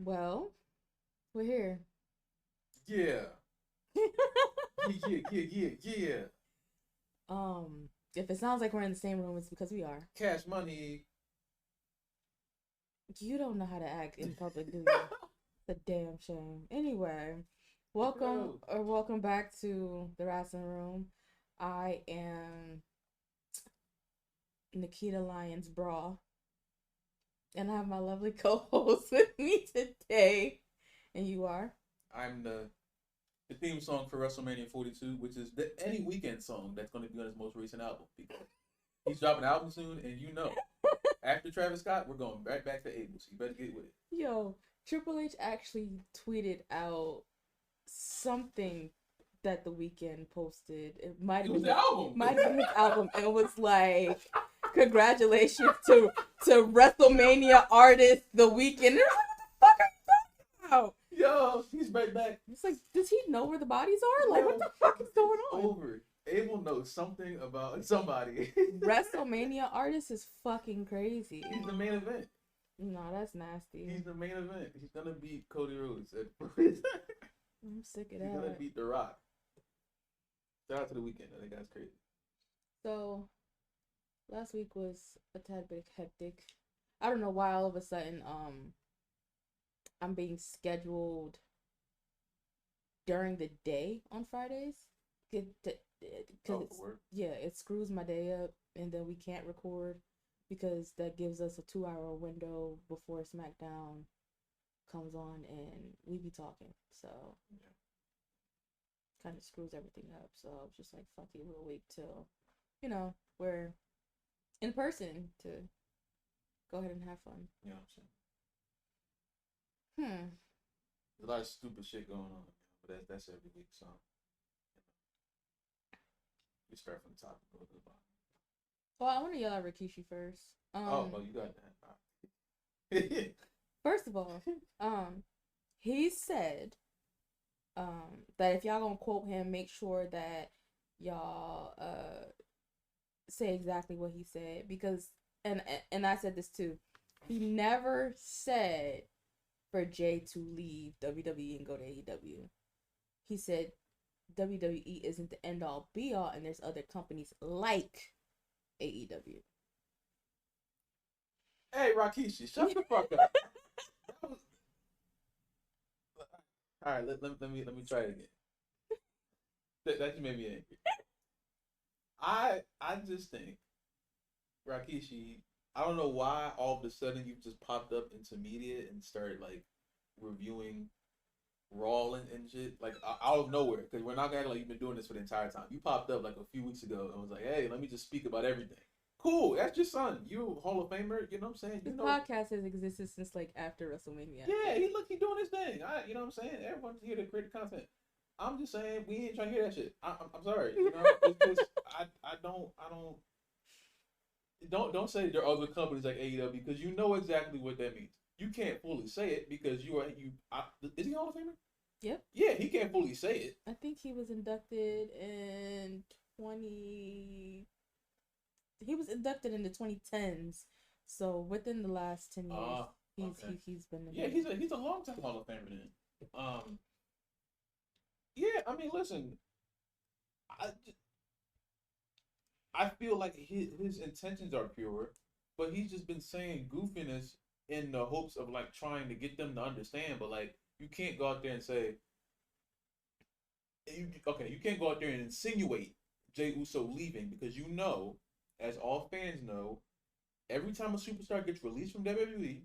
Well, we're here. Yeah. Yeah. If it sounds like we're in the same room, it's because we are. Cash money. You don't know how to act in public, do you? It's a damn shame. Anyway, welcome back to the Wrasslin Room. I am Nikita Lyons Bra, and I have my lovely co-host with me today. And you are? I'm the theme song for WrestleMania 42, which is the any weekend song that's going to be on his most recent album because he's dropping an album soon, and after Travis Scott, we're going right back to Abel. So you better get with it. Yo, Triple H actually tweeted out something that the weekend posted. It might It have was been the album. might have been his album. It was like, congratulations to WrestleMania artist the weekend. What the fuck are you talking about? Yo, he's right back. It's like, does he know where the bodies are? Like, what the fuck is going on? Over. Abel knows something about somebody. WrestleMania artist is fucking crazy. He's the main event. No, that's nasty. He's the main event. He's gonna beat Cody Rhodes. I'm sick of He's that. gonna beat The Rock. Shout out to the weekend. I think that's crazy. So, last week was a tad bit hectic. I don't know why all of a sudden I'm being scheduled during the day on Fridays. Because yeah, it screws my day up, and then we can't record because that gives us a 2 hour window before SmackDown comes on, and we be talking. So Yeah. kind of screws everything up. So I was just like, fuck it, we'll wait till we're in person to go ahead and have fun. You know what I'm saying? Hmm. There's a lot of stupid shit going on, but that's every week. So we start from the top and go to the bottom. Well, I want to yell at Rikishi first. Oh, you got that. First of all, he said, that if y'all gonna quote him, make sure that y'all say exactly what he said, because and I said this too. He never said for Jay to leave WWE and go to AEW. He said WWE isn't the end all be all, and there's other companies like AEW. Hey, Rikishi, shut the fuck up. All right, let me try it again. That just made me angry. I just think Rikishi. I don't know why all of a sudden you just popped up into media and started like reviewing Raw and shit like out of nowhere, because we're not gonna act like you've been doing this for the entire time. You popped up like a few weeks ago and was like, "Hey, let me just speak about everything." Cool, that's your son. You a Hall of Famer. You know what I'm saying? His podcast has existed since like after WrestleMania. Yeah, he doing his thing. You know what I'm saying? Everyone's here to create the content. I'm just saying we ain't trying to hear that shit. I'm sorry. You know, it's just don't say there are other companies like AEW, because you know exactly what that means. You can't fully say it because is he Hall of Famer? Yep. Yeah, he can't fully say it. I think he was inducted in 20. He was inducted in the 2010s. So within the last 10 years, he's been. Yeah, he's a long time Hall of Famer then. Yeah, I mean, listen, I I feel like his intentions are pure, but he's just been saying goofiness in the hopes of like trying to get them to understand. But like, you can't go out there and say, you can't go out there and insinuate Jay Uso leaving, because as all fans know, every time a superstar gets released from WWE,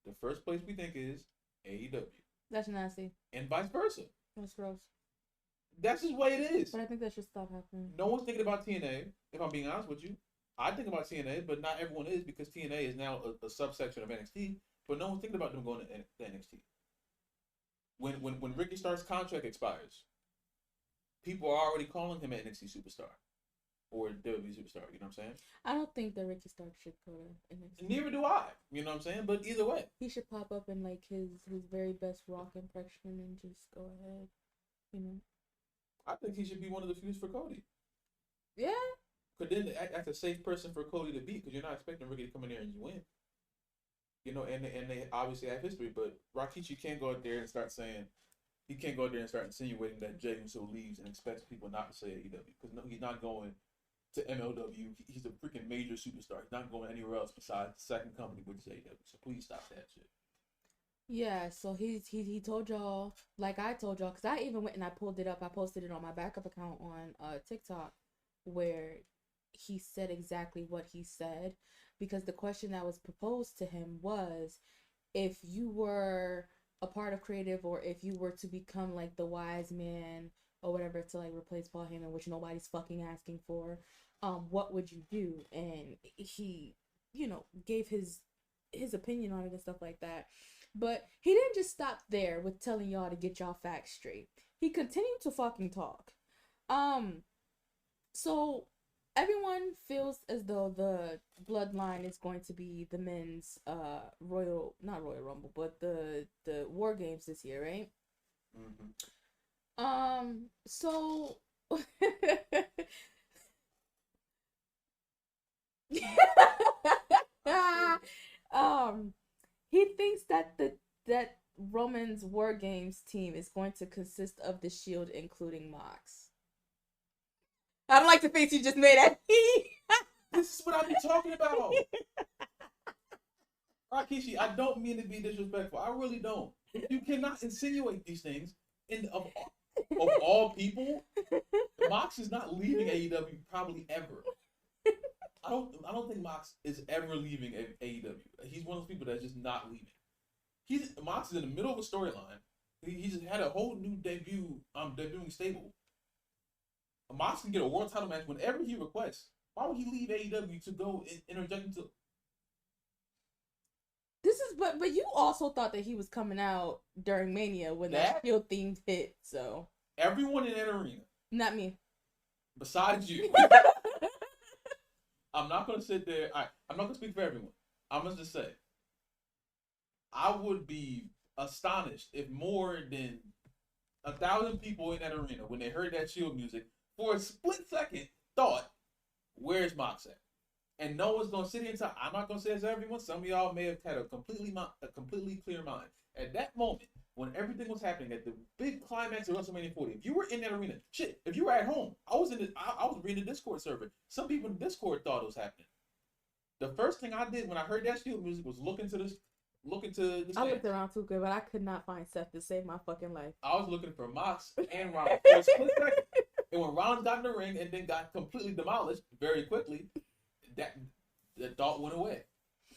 the first place we think is AEW. That's nasty. And vice versa. That's gross. That's just the way it is. But I think that should stop happening. No one's thinking about TNA, if I'm being honest with you. I think about TNA, but not everyone is, because TNA is now a subsection of NXT. But no one's thinking about them going to NXT. When Ricky Stark's contract expires, people are already calling him an NXT superstar or WWE superstar. You know what I'm saying? I don't think that Ricky Stark should go to NXT. Neither do I. You know what I'm saying? But either way, he should pop up in like his very best Rock impression and just go ahead. You know. I think he should be one of the few for Cody. Yeah. Because then that's a safe person for Cody to beat, because you're not expecting Ricky to come in there and win. And they obviously have history, but Rikishi can't go out there and start saying he can't go out there and start insinuating that Jey Uso leaves and expects people not to say AEW because no, he's not going to MLW. He's a freaking major superstar. He's not going anywhere else besides the second company, which is AEW. So please stop that shit. Yeah, so he told y'all, like I told y'all, because I even went and I pulled it up. I posted it on my backup account on TikTok, where he said exactly what he said, because the question that was proposed to him was, if you were a part of creative, or if you were to become like the wise man or whatever to like replace Paul Heyman, which nobody's fucking asking for, what would you do? And he, gave his opinion on it and stuff like that. But he didn't just stop there with telling y'all to get y'all facts straight. He continued to fucking talk. So everyone feels as though the bloodline is going to be the men's not Royal Rumble, but the War Games this year, right? So he thinks that that Roman's War Games team is going to consist of the Shield, including Mox. I don't like the face you just made at me. This is what I be talking about. Rikishi, I don't mean to be disrespectful. I really don't. You cannot insinuate these things. And of all people, Mox is not leaving AEW probably ever. I don't think Mox is ever leaving AEW. He's one of those people that's just not leaving. Mox is in the middle of a storyline. He just had a whole new debuting stable. Mox can get a world title match whenever he requests. Why would he leave AEW to go interject into? But you also thought that he was coming out during Mania when that Shield theme hit. So everyone in that arena, not me, besides you. I'm not gonna sit there. I'm not gonna speak for everyone. I'm gonna just say, I would be astonished if more than 1,000 people in that arena, when they heard that Shield music, for a split second thought, "Where's Mox at?" And no one's gonna sit here and tell. I'm not gonna say it's everyone. Some of y'all may have had a completely clear mind at that moment when everything was happening at the big climax of WrestleMania 40. If you were in that arena, shit. If you were at home, I was reading the Discord server. Some people in the Discord thought it was happening. The first thing I did when I heard that Shield music was look into the stands. I looked around too good, but I could not find Seth to save my fucking life. I was looking for Mox and Rollins for a split second. And when Rollins got in the ring and then got completely demolished very quickly, that thought went away.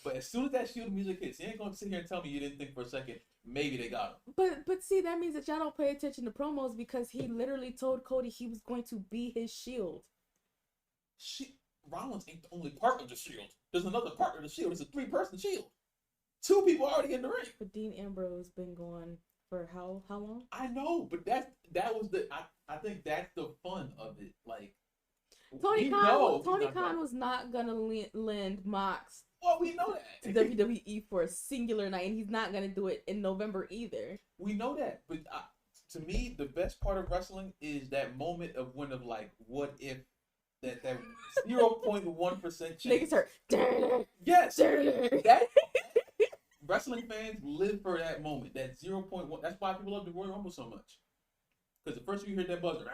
But as soon as that Shield music hits, you ain't gonna sit here and tell me you didn't think for a second maybe they got him. But see, that means that y'all don't pay attention to promos, because he literally told Cody he was going to be his Shield. Rollins ain't the only part of the Shield. There's another part of the Shield. It's a 3-person Shield. 2 people already in the ring. But Dean Ambrose been going for how long? I know, but that was I think that's the fun of it. Like, Tony Khan was not gonna lend Mox. Well, we know that. To WWE for a singular night, and he's not gonna do it in November either. We know that, but to me, the best part of wrestling is that moment of when of like, what if that 0.1% chance. Niggas hurt. Yes, that wrestling fans live for that moment. That 0.1. That's why people love the Royal Rumble so much. Because the first you hear that buzzer,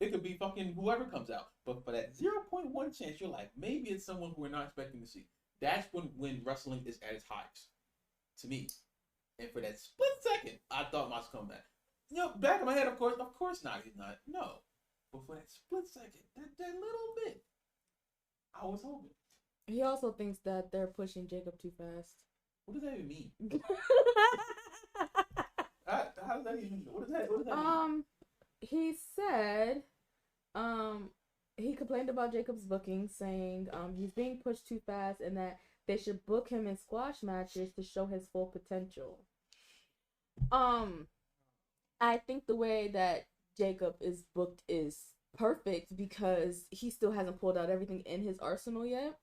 it could be fucking whoever comes out. But for that 0.1 chance, you're like, maybe it's someone who we're not expecting to see. That's when wrestling is at its highest, to me. And for that split second, I thought Mox come back. Back in my head, of course not. He's not. No. But for that split second, that little bit, I was hoping. He also thinks that they're pushing Jacob too fast. What does that even mean? How does that even? What does that mean? He said, he complained about Jacob's booking, saying he's being pushed too fast and that they should book him in squash matches to show his full potential. I think the way that Jacob is booked is perfect because he still hasn't pulled out everything in his arsenal yet.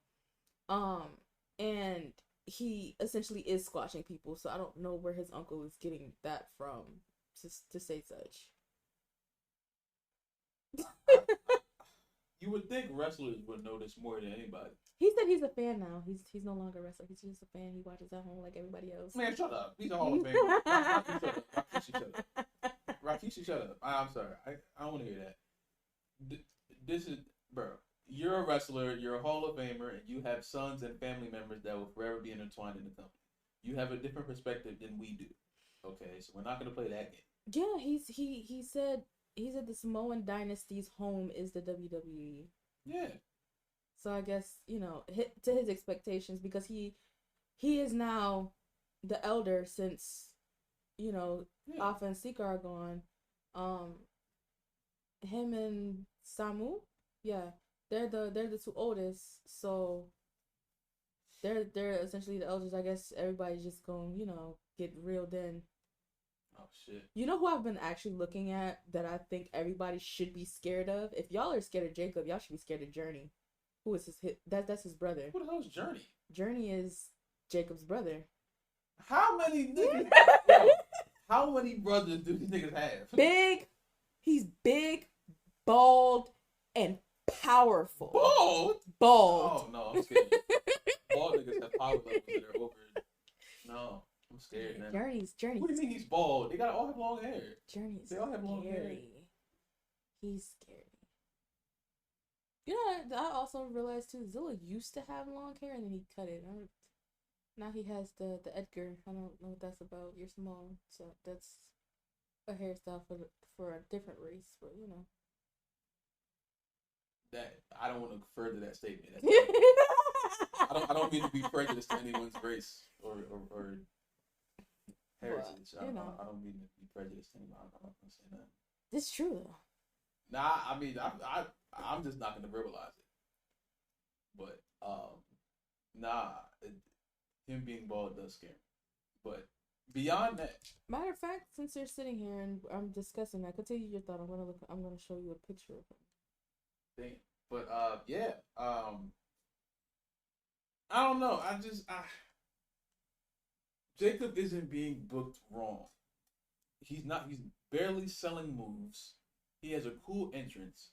And he essentially is squashing people, so I don't know where his uncle is getting that from to say such. You would think wrestlers would know this more than anybody. He said he's a fan now. He's no longer a wrestler. He's just a fan. He watches at home like everybody else. Man, shut up. He's a Hall of Famer. Rikishi, shut up. Rikishi, shut up. I'm sorry. I don't want to hear that. This is, bro. You're a wrestler. You're a Hall of Famer, and you have sons and family members that will forever be intertwined in the company. You have a different perspective than we do. Okay, so we're not gonna play that game. Yeah, he said the Samoan dynasty's home is the WWE. Yeah. So I guess, to his expectations, because he is now the elder since, Alpha and Sika are gone. Him and Samu, yeah, they're the two oldest. So they're essentially the elders. I guess everybody's just going, get reeled in. Oh shit. You know who I've been actually looking at that I think everybody should be scared of? If y'all are scared of Jacob, y'all should be scared of Journey. Who is that's his brother. Who the hell is Journey? Journey is Jacob's brother. How many niggas? How many brothers do these niggas have? Big. He's big, bald, and powerful. Bald? Bald. Oh no, I'm scared. Bald niggas have power levels that are over. No, I'm scared now. Journey's. What do you mean he's bald? They all have long hair. Journey's. They all have long hair. He's scary. I also realized too, Zilla used to have long hair and then he cut it. Now he has the Edgar. I don't know what that's about. You're small, so that's a hairstyle for a different race, but That I don't want to further that statement. I don't mean to be prejudiced to anyone's race or heritage. I don't mean to be prejudiced to anyone. I'm not gonna say that. It's true though. Nah, I mean I'm just not gonna verbalize it. But him being bald does scare me. But beyond that, matter of fact, since you're sitting here and I'm discussing that, continue your thought. I'm gonna show you a picture of him. Damn. But yeah. I don't know. Jacob isn't being booked wrong. He's barely selling moves. He has a cool entrance.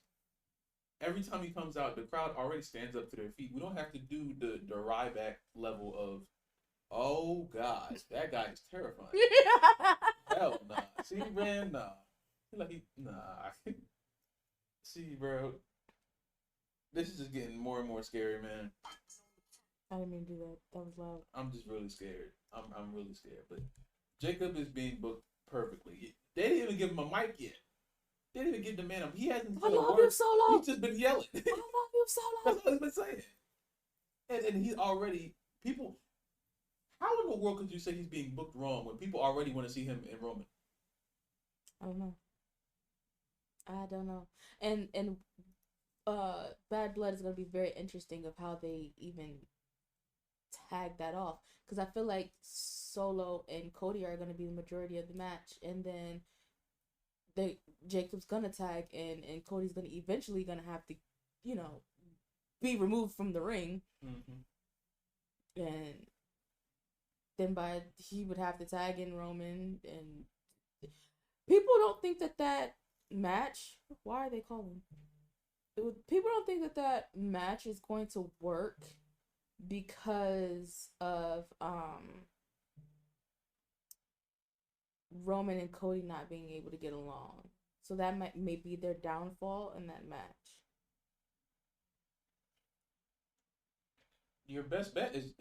Every time he comes out, the crowd already stands up to their feet. We don't have to do the Ryback level of, oh God, that guy is terrifying. Hell nah. See, man, nah. See, bro. This is just getting more and more scary, man. I didn't mean to do that. That was loud. I'm just really scared. I'm really scared. But Jacob is being booked perfectly. They didn't even give him a mic yet. They didn't even give the man a. He hasn't. I love you so long. He's just been yelling. I love you so long. That's all he's been saying. And he's already people. How in the world could you say he's being booked wrong when people already want to see him in Roman? I don't know. And Bad Blood is gonna be very interesting of how they even tag that off, because I feel like Solo and Cody are gonna be the majority of the match, and then Jacob's gonna tag and Cody's eventually gonna have to, be removed from the ring, and then he would have to tag in Roman, and people don't think that match. Why are they calling? People don't think that match is going to work because of Roman and Cody not being able to get along. So that may be their downfall in that match. Your best bet is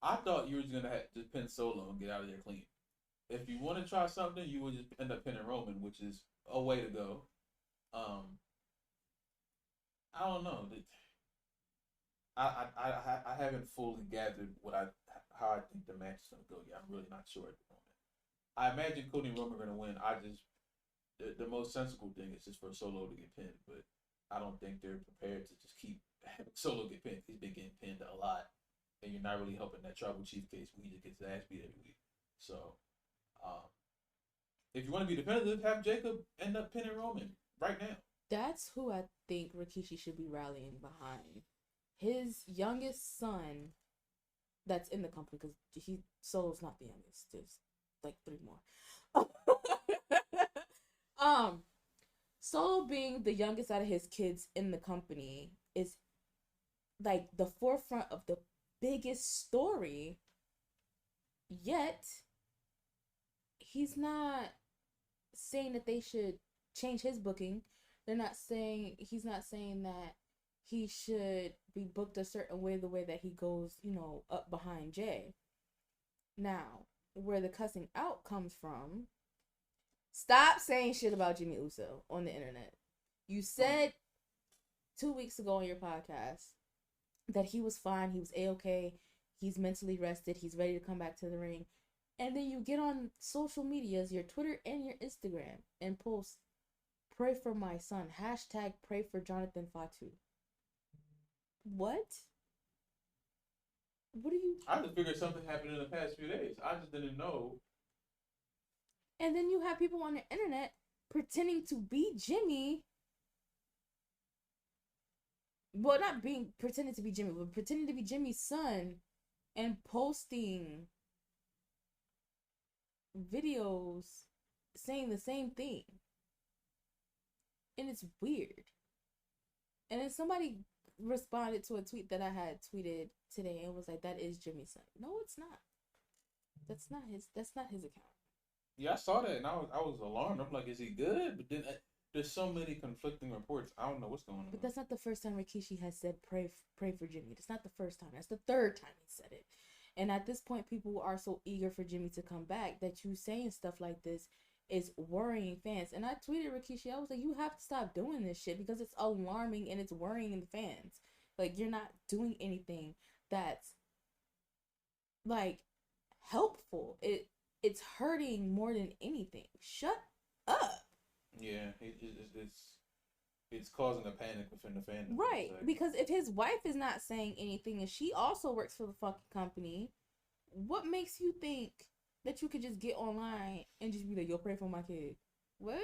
I thought you were just gonna just pin Solo and get out of there clean. If you want to try something, you would just end up pinning Roman, which is a way to go. I don't know. I haven't fully gathered how I think the match is gonna go yet. I'm really not sure at the moment. I imagine Cody and Roman are gonna win. The most sensible thing is just for Solo to get pinned, but I don't think they're prepared to just keep having Solo get pinned. He's been getting pinned a lot, and you're not really helping that Tribal Chief case when he just gets his ass beat every week. So, if you want to be definitive, have Jacob end up pinning Roman right now. That's who I think Rikishi should be rallying behind. His youngest son, that's in the company, because Solo's not the youngest. There's like 3 more. Solo being the youngest out of his kids in the company is like the forefront of the biggest story, yet he's not saying that they should change his booking. He's not saying that he should be booked a certain way, the way that he goes, up behind Jay. Now, where the cussing out comes from, stop saying shit about Jimmy Uso on the internet. You said 2 weeks ago on your podcast that he was fine, he was A-okay, he's mentally rested, he's ready to come back to the ring. And then you get on social medias, your Twitter and your Instagram, and post, "Pray for my son," hashtag pray for Jonathan Fatu. What? What are you... I just figured something happened in the past few days. I just didn't know. And then you have people on the internet pretending to be Jimmy. Well, not pretending to be Jimmy, but pretending to be Jimmy's son and posting videos saying the same thing. And it's weird. And then somebody responded to a tweet that I had tweeted today and was like, "That is Jimmy's son." No, it's not. That's not his account. Yeah, I saw that and I was alarmed. I'm like, is he good? But then there's so many conflicting reports. I don't know what's going on. But that's not the first time Rikishi has said pray for Jimmy. That's not the first time. That's the third time he said it. And at this point, people are so eager for Jimmy to come back that you saying stuff like this is worrying fans. And I tweeted Rikishi, I was like, you have to stop doing this shit because it's alarming and it's worrying the fans. Like, you're not doing anything that's, like, helpful. It's hurting more than anything. Shut up. Yeah, it's causing a panic within the fandom. Right, because if his wife is not saying anything and she also works for the fucking company, what makes you think that you could just get online and just be like, "Yo, pray for my kid"? What?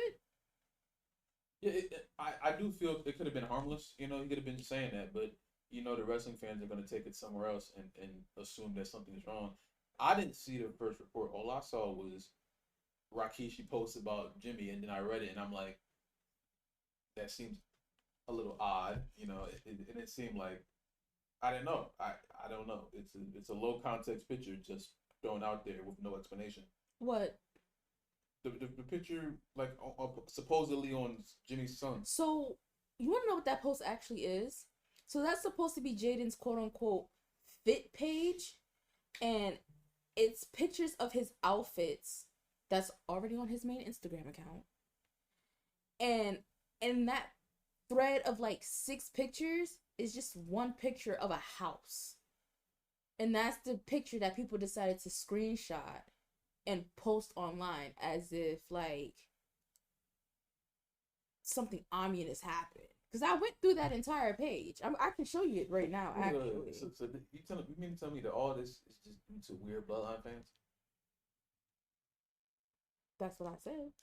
Yeah, I do feel it could have been harmless. He could have been saying that, but the wrestling fans are going to take it somewhere else and assume that something's wrong. I didn't see the first report. All I saw was Rikishi post about Jimmy, and then I read it, and I'm like, that seems a little odd, and it seemed like, I didn't know. I don't know. It's a low context picture just thrown out there with no explanation. What? The picture, like, supposedly on Jimmy's son. So, you want to know what that post actually is? So that's supposed to be Jaden's quote-unquote fit page, and it's pictures of his outfits that's already on his main Instagram account. And in that thread of like 6 pictures is just one picture of a house. And that's the picture that people decided to screenshot and post online as if like something ominous happened. Because I went through that entire page. I can show you it right now, actually. So you mean to tell me that all this is just due to weird Bloodline fans? That's what I said.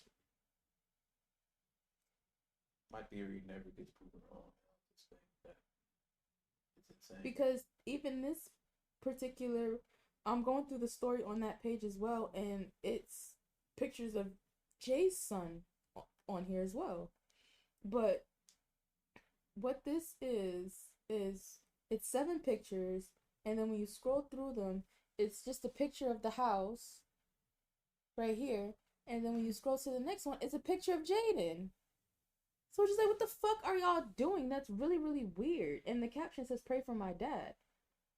My theory never gets proven wrong. It's insane. Because even this particular, I'm going through the story on that page as well, and it's pictures of Jay's son on here as well. But what this is it's 7 pictures, and then when you scroll through them, it's just a picture of the house right here, and then when you scroll to the next one, it's a picture of Jaden. So it's just like, what the fuck are y'all doing? That's really, really weird. And the caption says, "Pray for my dad."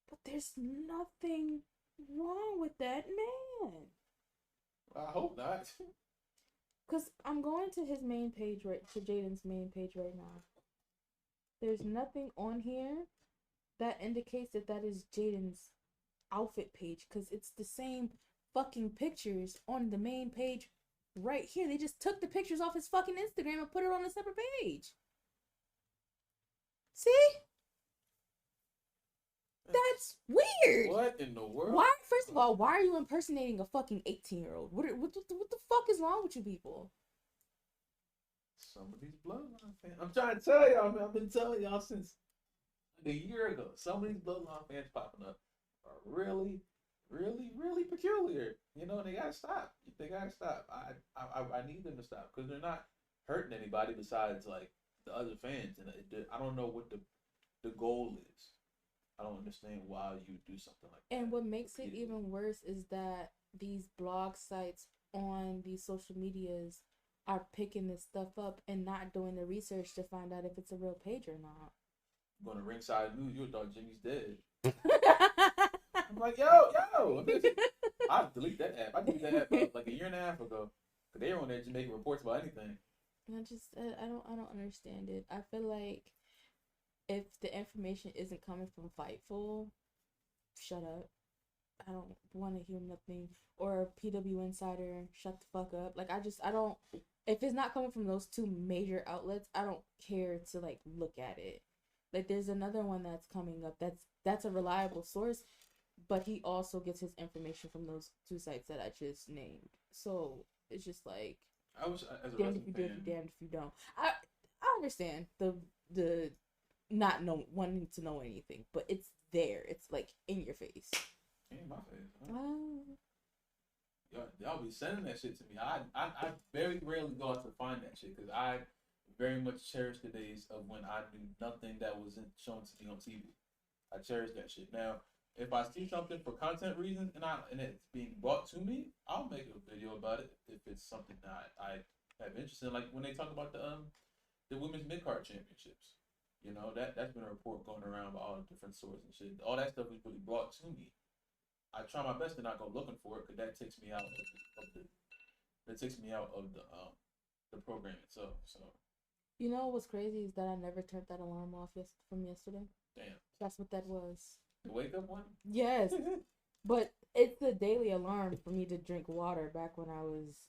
But there's nothing wrong with that man. I hope not. Because I'm going to his main page, to Jaden's main page right now. There's nothing on here that indicates that is Jaden's outfit page. Because it's the same fucking pictures on the main page right here. They just took the pictures off his fucking Instagram and put it on a separate page. See? That's weird. What in the world? Why? First of all, why are you impersonating a fucking 18-year-old? What the fuck is wrong with you people? Some of these Bloodline fans. I'm trying to tell y'all, man. I've been telling y'all since a year ago. Some of these Bloodline fans popping up are really, really, really peculiar. They gotta stop. They gotta stop. I need them to stop because they're not hurting anybody besides like the other fans, and I don't know what the goal is. I don't understand why you do something like that. And what makes it even worse is that these blog sites on these social medias are picking this stuff up and not doing the research to find out if it's a real page or not. Going to Ringside News, you would thought Jimmy's dead. I'm like, yo. I delete that app. I deleted that app like a year and a half ago. Cause they were on there just making reports about anything. I don't understand it. I feel like if the information isn't coming from Fightful, shut up. I don't want to hear nothing. Or PW Insider, shut the fuck up. Like, I don't, if it's not coming from those two major outlets, I don't care to, like, look at it. Like, there's another one that's coming up that's a reliable source, but he also gets his information from those two sites that I just named. So, it's just like, I was, as a damned if you do, damned if you don't. I understand the not wanting to know anything, but it's there. It's, like, in your face. In my face. Huh? Y'all be sending that shit to me. I very rarely go out to find that shit because I very much cherish the days of when I knew nothing that wasn't shown to me on TV. I cherish that shit. Now, if I see something for content reasons and it's being brought to me, I'll make a video about it if it's something that I have interest in. Like when they talk about the women's mid-card championships. You know, that's been a report going around by all the different sources and shit. All that stuff is really brought to me. I try my best to not go looking for it because that takes me out of the program itself. So, you know what's crazy is that I never turned that alarm off from yesterday. Damn, that's what that was. The wake up one. Yes, but it's a daily alarm for me to drink water. Back when I was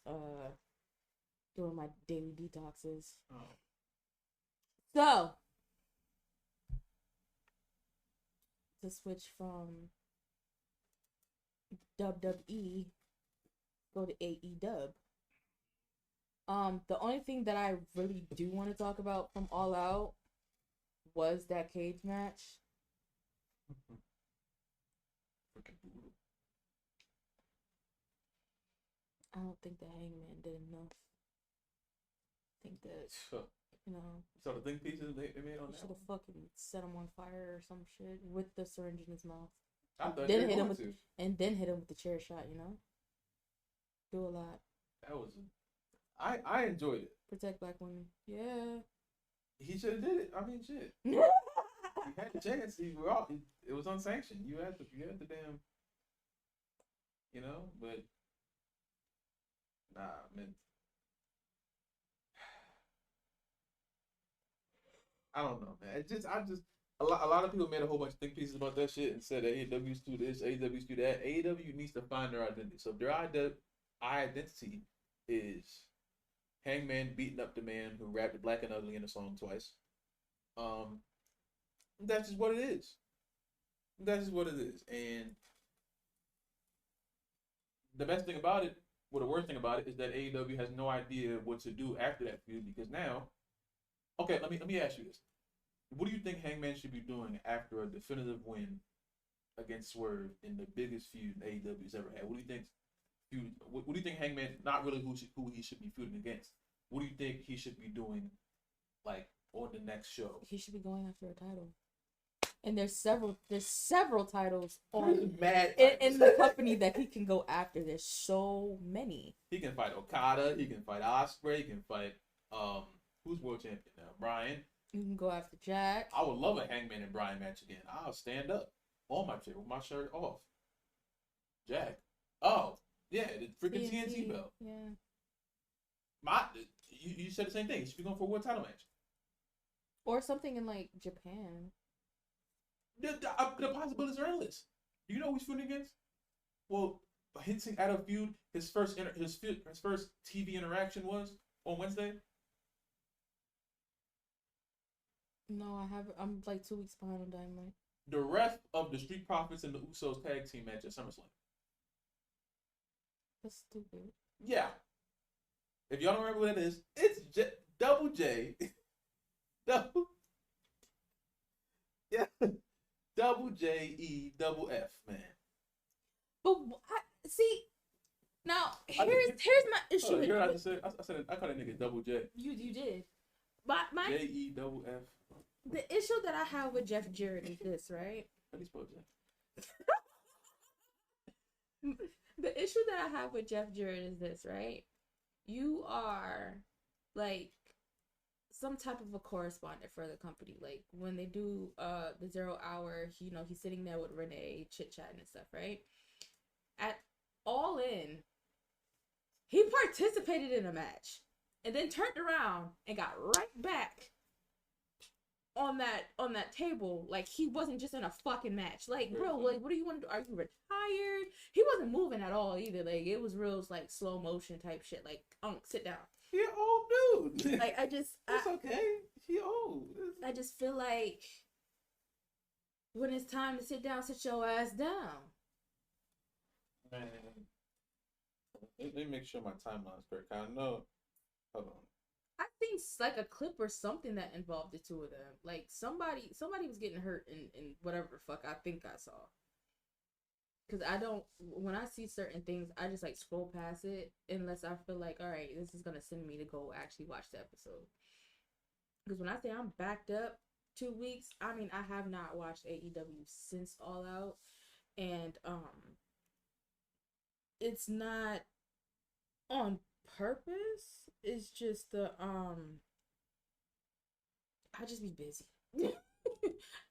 doing my daily detoxes. Oh. So to switch from WWE, go to AEW. The only thing that I really do want to talk about from All Out was that cage match. Freaking brutal. I don't think the Hangman did enough. I think that, you know. So the think pieces they made on that. Should have fucking set him on fire or some shit with the syringe in his mouth. Then hit him with the chair shot, you know? Do a lot. That was I enjoyed it. Protect black women. Yeah. He should have did it. I mean shit. He had the chance. It was unsanctioned. You had the damn, you know, but nah, man. I don't know, man. A lot of people made a whole bunch of think pieces about that shit and said that AEW's do this, AEW's do that. AEW needs to find their identity. So if their identity is Hangman beating up the man who rapped Black and Ugly in a song twice, that's just what it is. That's just what it is. And the best thing about it, or the worst thing about it, is that AEW has no idea what to do after that feud because now, okay, let me ask you this. What do you think Hangman should be doing after a definitive win against Swerve in the biggest feud AEW's ever had? What do you think? What do you think Hangman? Not really who he should be feuding against. What do you think he should be doing, like on the next show? He should be going after a title. And there's several titles on in the company that he can go after. There's so many. He can fight Okada. He can fight Ospreay. He can fight who's world champion now? Brian. You can go after Jack. I would love a Hangman and Brian match again. I'll stand up on my chair with my shirt off. Jack. Oh, yeah, the freaking TNT belt. Yeah. You said the same thing. You should be going for a world title match. Or something in like Japan. The possibilities are endless. Do you know who he's feuding against? Well, hinting at a feud. His first TV interaction was on Wednesday. No, I haven't. I'm like 2 weeks behind on Dynamite. The ref of the Street Profits and the Usos tag team match at SummerSlam. That's stupid. Yeah. If y'all don't remember what it is, it's Double J. Yeah. Double J E double F, man. But see, now here's my issue. You heard what I just said? I said I called that nigga Double J. You did. But my J E double F. The issue that I have with Jeff Jarrett is this, right? What are you supposed to The issue that I have with Jeff Jarrett is this, right? You are like some type of a correspondent for the company. Like when they do the 0 hour, he's sitting there with Renee chit chatting and stuff, right? At All In, he participated in a match and then turned around and got right back on that table. Like he wasn't just in a fucking match. Like, bro, like what do you want to do? Are you retired? He wasn't moving at all either. Like it was real like slow motion type shit. Like, sit down. He an old dude. Like it's okay. He old. I just feel like when it's time to sit down, sit your ass down. Man, let me make sure my timeline's correct. I know. Hold on. I think it's like a clip or something that involved the two of them. Like somebody was getting hurt in whatever the fuck I think I saw. Cause when I see certain things, I just like scroll past it unless I feel like, all right, this is gonna send me to go actually watch the episode. Because when I say I'm backed up 2 weeks, I mean I have not watched AEW since All Out, and it's not on purpose. It's just I just be busy.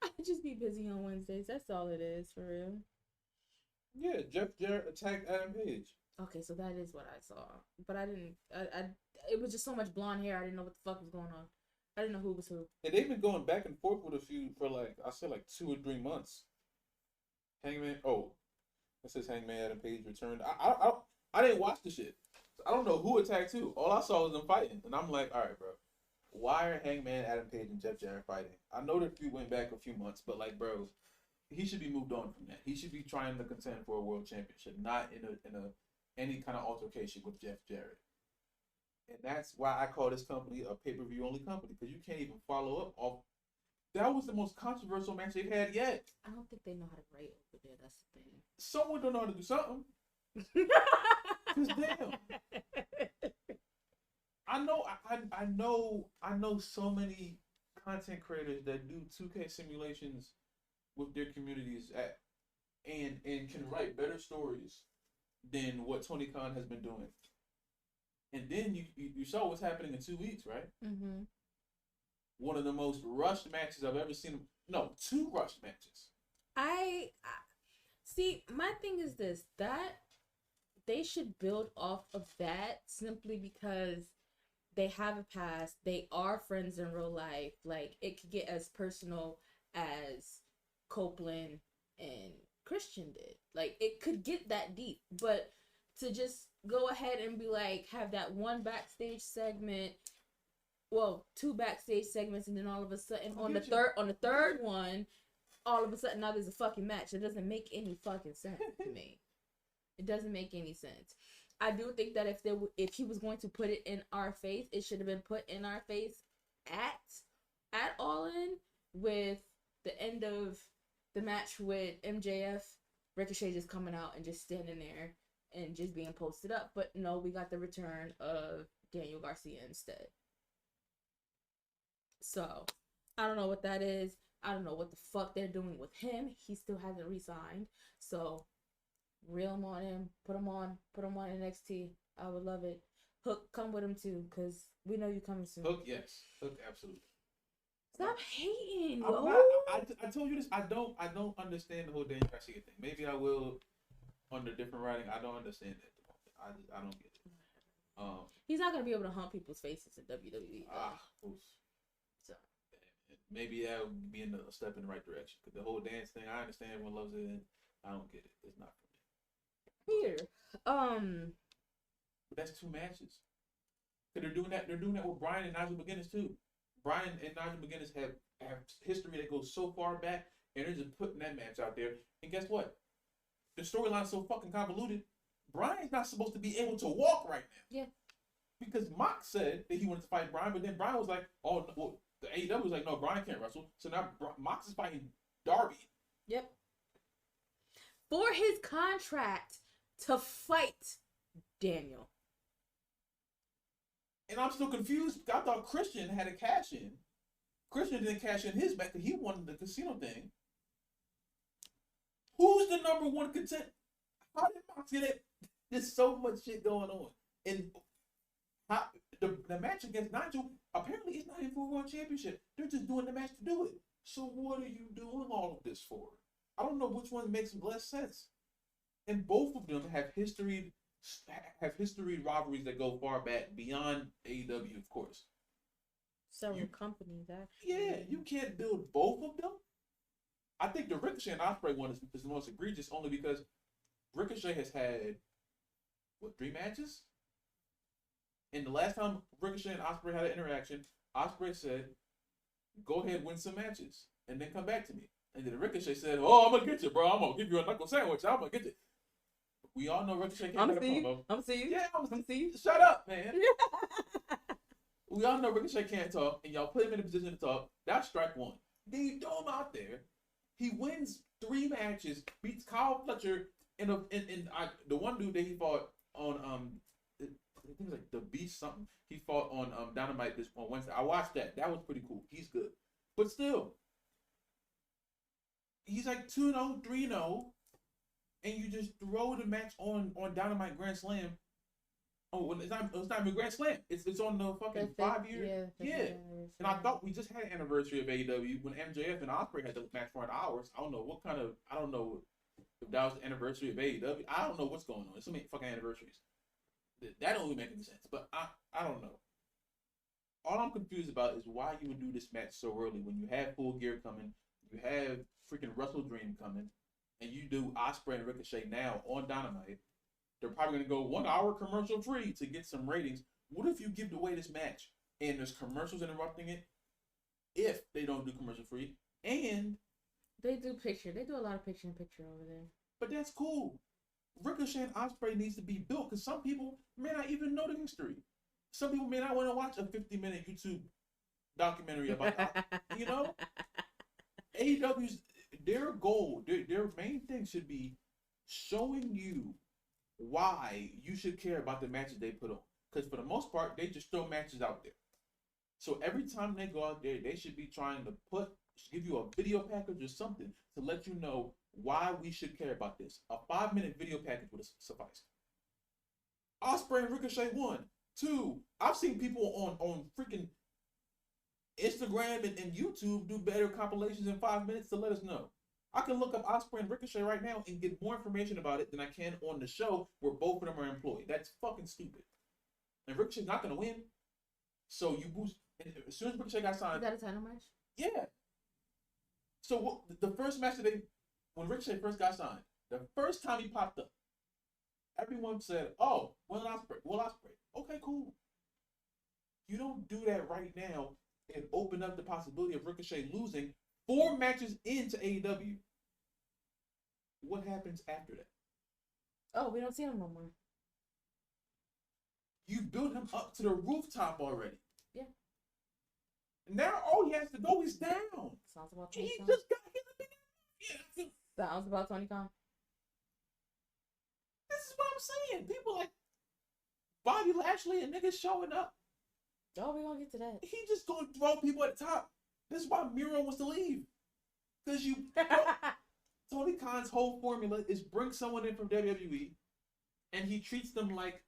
I just be busy on Wednesdays. That's all it is, for real. Yeah, Jeff Jarrett attacked Adam Page. Okay, so that is what I saw, but I didn't. It was just so much blonde hair. I didn't know what the fuck was going on. I didn't know who was who. And they've been going back and forth with a few for like 2 or 3 months. Hangman. Oh, it says Hangman Adam Page returned. I didn't watch the shit. So I don't know who attacked who. All I saw was them fighting, and I'm like, all right, bro. Why are Hangman Adam Page and Jeff Jarrett fighting? I know that we went back a few months, but like, bro, he should be moved on from that. He should be trying to contend for a world championship, not in any kind of altercation with Jeff Jarrett. And that's why I call this company a pay-per-view only company, because you can't even follow up off. That was the most controversial match they've had yet. I don't think they know how to write over there. That's the thing. Someone don't know how to do something. Cause damn. I know so many content creators that do 2K simulations with their communities and can write better stories than what Tony Khan has been doing. And then you saw what's happening in 2 weeks, right? Mm-hmm. One of the most rushed matches I've ever seen. No, 2 rushed matches. I see. My thing is this: that they should build off of that simply because they have a past. They are friends in real life. Like it could get as personal as Copeland and Christian did. Like it could get that deep, but to just go ahead and be like, have that one backstage segment, well, 2 backstage segments, and then all of a sudden on the third one, all of a sudden now there's a fucking match. It doesn't make any fucking sense to me. It doesn't make any sense. I do think that if he was going to put it in our face, it should have been put in our face at All In, with the end of the match with MJF, Ricochet just coming out and just standing there and just being posted up. But no, we got the return of Daniel Garcia instead. So I don't know what that is. I don't know what the fuck they're doing with him. He still hasn't resigned. So reel him on him. Put him on NXT. I would love it. Hook, come with him too, because we know you're coming soon. Hook, yes. Hook, absolutely. Stop hating, yo. I told you this. I don't understand the whole Daniel Garcia thing. Maybe I will under different writing. I don't understand it. I don't get it. He's not gonna be able to hump people's faces in WWE. So maybe that would be a step in the right direction. Because the whole dance thing, I understand everyone loves it, and I don't get it. It's not for me. Here, but that's 2 matches. Cause they're doing that with Bryan and Nigel McGuinness too. Bryan and Nigel McGuinness have history that goes so far back, and they're just putting that match out there. And guess what? The storyline's so fucking convoluted. Bryan's not supposed to be able to walk right now. Yeah. Because Mox said that he wanted to fight Bryan, but then Bryan was like, "Oh, well, the AEW was like, no, Bryan can't wrestle." So now Mox is fighting Darby. Yep. For his contract to fight Daniel. And I'm still confused. I thought Christian had a cash in. Christian didn't cash in his back because he wanted the casino thing. Who's the number one contender? How did Mox get it? There's so much shit going on. And how, the match against Nigel, apparently it's not even for a world championship. They're just doing the match to do it. So what are you doing all of this for? I don't know which one makes less sense. And both of them have history rivalries that go far back beyond AEW, of course. Several companies, actually. Yeah, you can't build both of them. I think the Ricochet and Ospreay one is the most egregious only because Ricochet has had, 3 matches? And the last time Ricochet and Ospreay had an interaction, Ospreay said, go ahead, win some matches, and then come back to me. And then Ricochet said, oh, I'm going to get you, bro. I'm going to give you a knuckle sandwich. I'm going to get you. We all know Ricochet can't get a promo. I'm see you. Yeah, I'm see you. Shut up, man. We all know Ricochet can't talk, and y'all put him in a position to talk. That's strike one. Then you throw him out there. He wins 3 matches, beats Kyle Fletcher, and the one dude that he fought on I think it was like the Beast something. He fought on Dynamite this on Wednesday. I watched that. That was pretty cool. He's good, but still, he's like 2-0, 3-0, and you just throw the match on Dynamite Grand Slam. Oh, well, it's not even Grand Slam. It's on the fucking 5 year. Yeah. And I thought we just had an anniversary of AEW when MJF and Ospreay had the match for an hour. I don't know if that was the anniversary of AEW. I don't know what's going on. There's so many fucking anniversaries. That don't really make any sense. But I don't know. All I'm confused about is why you would do this match so early when you have Full Gear coming, you have freaking Wrestle Dream coming, and you do Ospreay and Ricochet now on Dynamite. They're probably going to go 1 hour commercial free to get some ratings. What if you give away this match and there's commercials interrupting it? If they don't do commercial free, and they do picture. They do a lot of picture-in-picture over there. But that's cool. Ricochet and Ospreay needs to be built because some people may not even know the history. Some people may not want to watch a 50-minute YouTube documentary about you know? AEW's, their goal, their main thing should be showing you why you should care about the matches they put on. Because for the most part, they just throw matches out there. So every time they go out there, they should be trying to give you a video package or something to let you know why we should care about this. A 5-minute video package would suffice. Ospreay and Ricochet 1. 2. I've seen people on freaking Instagram and YouTube do better compilations in 5 minutes to let us know. I can look up Ospreay and Ricochet right now and get more information about it than I can on the show where both of them are employed. That's fucking stupid. And Ricochet's not going to win. So you boost. As soon as Ricochet got signed. Is that a title match? Yeah. So the first match when Ricochet first got signed, the first time he popped up, everyone said, oh, Will Ospreay. Okay, cool. You don't do that right now and open up the possibility of Ricochet losing 4 matches into AEW. What happens after that? Oh, we don't see him no more. You built him up to the rooftop already. Yeah. Now all he has to go is down. Sounds about Tony He Khan. just got hit. Yeah. Sounds about Tony Khan. This is what I'm saying. People like Bobby Lashley and niggas showing up. Oh, we're gonna get to that. He just gonna throw people at the top. This is why Miro wants to leave. Because Tony Khan's whole formula is bring someone in from WWE and he treats them like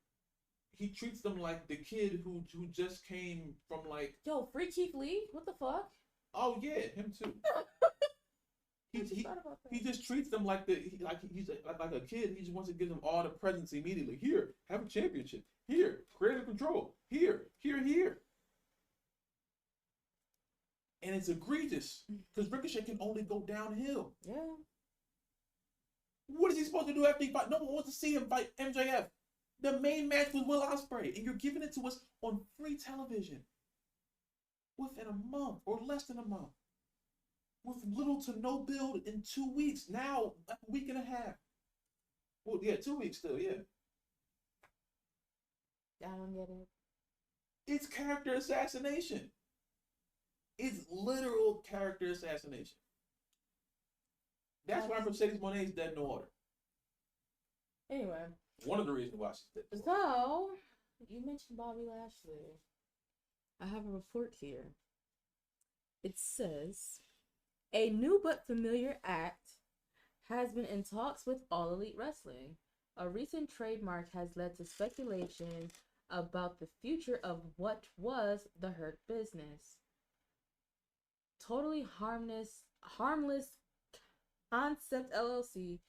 the kid who just came from like, yo, free Keith Lee? What the fuck? Oh yeah, him too. He just treats them like he's like a kid. He just wants to give them all the presents immediately. Here, have a championship. Here, creative control. Here. And it's egregious because Ricochet can only go downhill. Yeah. What is he supposed to do after he fight? No one wants to see him fight MJF. The main match was Will Ospreay, and you're giving it to us on free television within a month or less than a month, with little to no build in 2 weeks. Now, like a week and a half. Well, yeah, 2 weeks still, yeah. I don't get it. It's character assassination. It's literal character assassination. That's why Mercedes Moné is dead in the water. Anyway. One of the reasons why she's dead. So, you mentioned Bobby Lashley. I have a report here. It says, a new but familiar act has been in talks with All Elite Wrestling. A recent trademark has led to speculation about the future of what was the Hurt Business. Totally harmless Concept LLC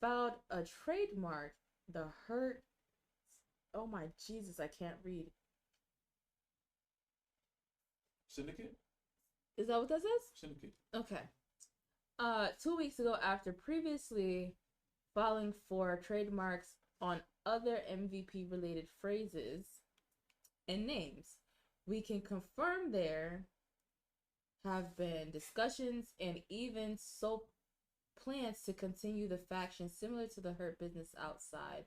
filed a trademark. The Hurt. Oh my Jesus, I can't read. Syndicate? Is that what that says? Syndicate. Okay. 2 weeks ago, after previously filing for trademarks on other MVP related phrases and names, we can confirm there have been discussions and even so plans to continue the faction similar to the Hurt Business outside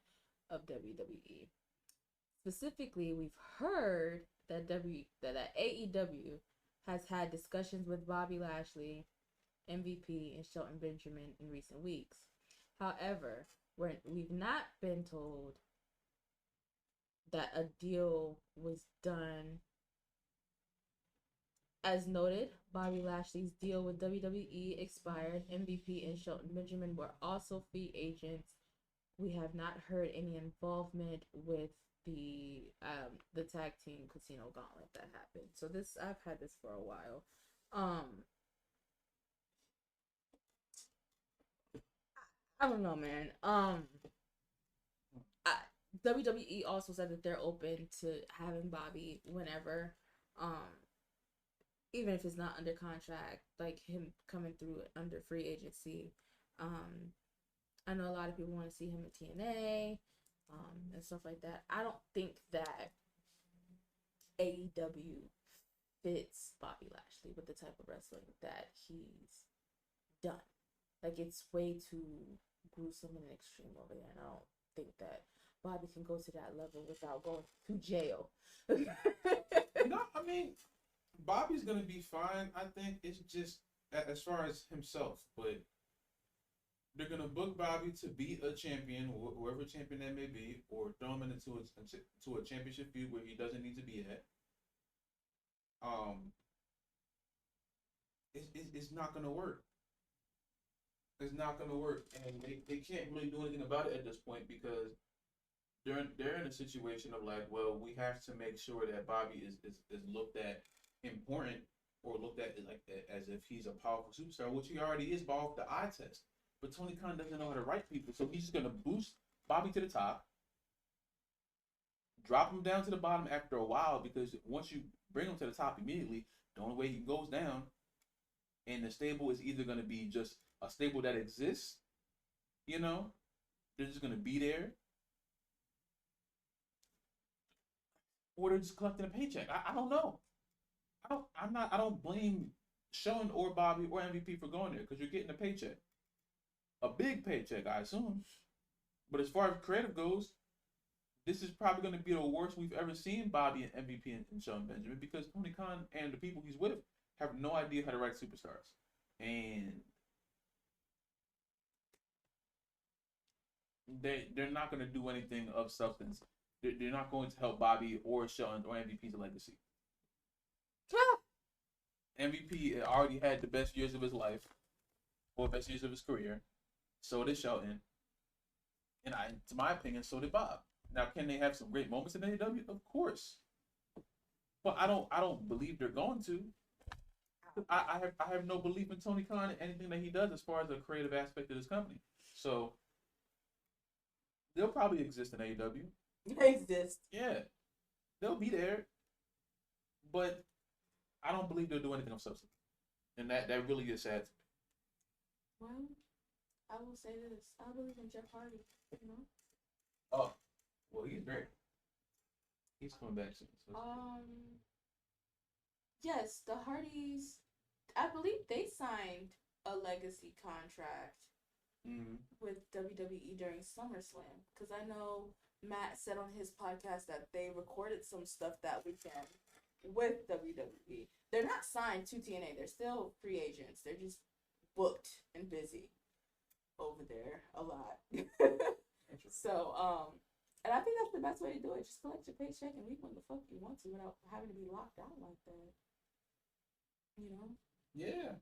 of WWE. Specifically, we've heard that that AEW has had discussions with Bobby Lashley, MVP, and Shelton Benjamin in recent weeks. However, we've not been told that a deal was done. As noted, Bobby Lashley's deal with WWE expired. MVP and Shelton Benjamin were also free agents. We have not heard any involvement with the tag team Casino Gauntlet that happened. So this, I've had this for a while. I don't know, man. WWE also said that they're open to having Bobby whenever, even if it's not under contract, like him coming through under free agency. I know a lot of people want to see him at TNA, and stuff like that. I don't think that AEW fits Bobby Lashley with the type of wrestling that he's done. Like, it's way too gruesome and extreme over there, and I don't think that Bobby can go to that level without going to jail. No, I mean, Bobby's gonna be fine. I think it's just as far as himself, but they're gonna book Bobby to be a champion, whoever champion that may be, or throw him into a championship feud where he doesn't need to be at. It's not gonna work. It's not gonna work, and they can't really do anything about it at this point because they're in a situation of like, well, we have to make sure that Bobby is looked at important or looked at like as if he's a powerful superstar, which he already is by off the eye test. But Tony Khan doesn't know how to write people, so he's just gonna boost Bobby to the top, drop him down to the bottom after a while, because once you bring him to the top immediately, the only way he goes down, and the stable is either gonna be just a stable that exists, they're just gonna be there, or they're just collecting a paycheck. I don't know. I don't blame Sean or Bobby or MVP for going there because you're getting a paycheck, a big paycheck, I assume. But as far as creative goes, this is probably going to be the worst we've ever seen Bobby and MVP and Sean Benjamin, because Tony Khan and the people he's with have no idea how to write superstars, and they're not going to do anything of substance. They're not going to help Bobby or Shelton or MVP's legacy. MVP already had the best years of his life, or best years of his career. So did Shelton, and to my opinion, so did Bob. Now, can they have some great moments in AEW? Of course, but I don't believe they're going to. I have no belief in Tony Khan and anything that he does as far as the creative aspect of this company. So they'll probably exist in AEW. They exist. Yeah, they'll be there, but I don't believe they'll do anything of substance, and that really is sad to me. Well, I will say this: I believe in Jeff Hardy. Oh, well, he's great. He's coming back soon. So. Yes, the Hardys. I believe they signed a legacy contract with WWE during SummerSlam, because I know Matt said on his podcast that they recorded some stuff that weekend with WWE. They're not signed to TNA. They're still free agents. They're just booked and busy over there a lot. So, and I think that's the best way to do it. Just collect your paycheck and leave when the fuck you want to without having to be locked out like that. Yeah.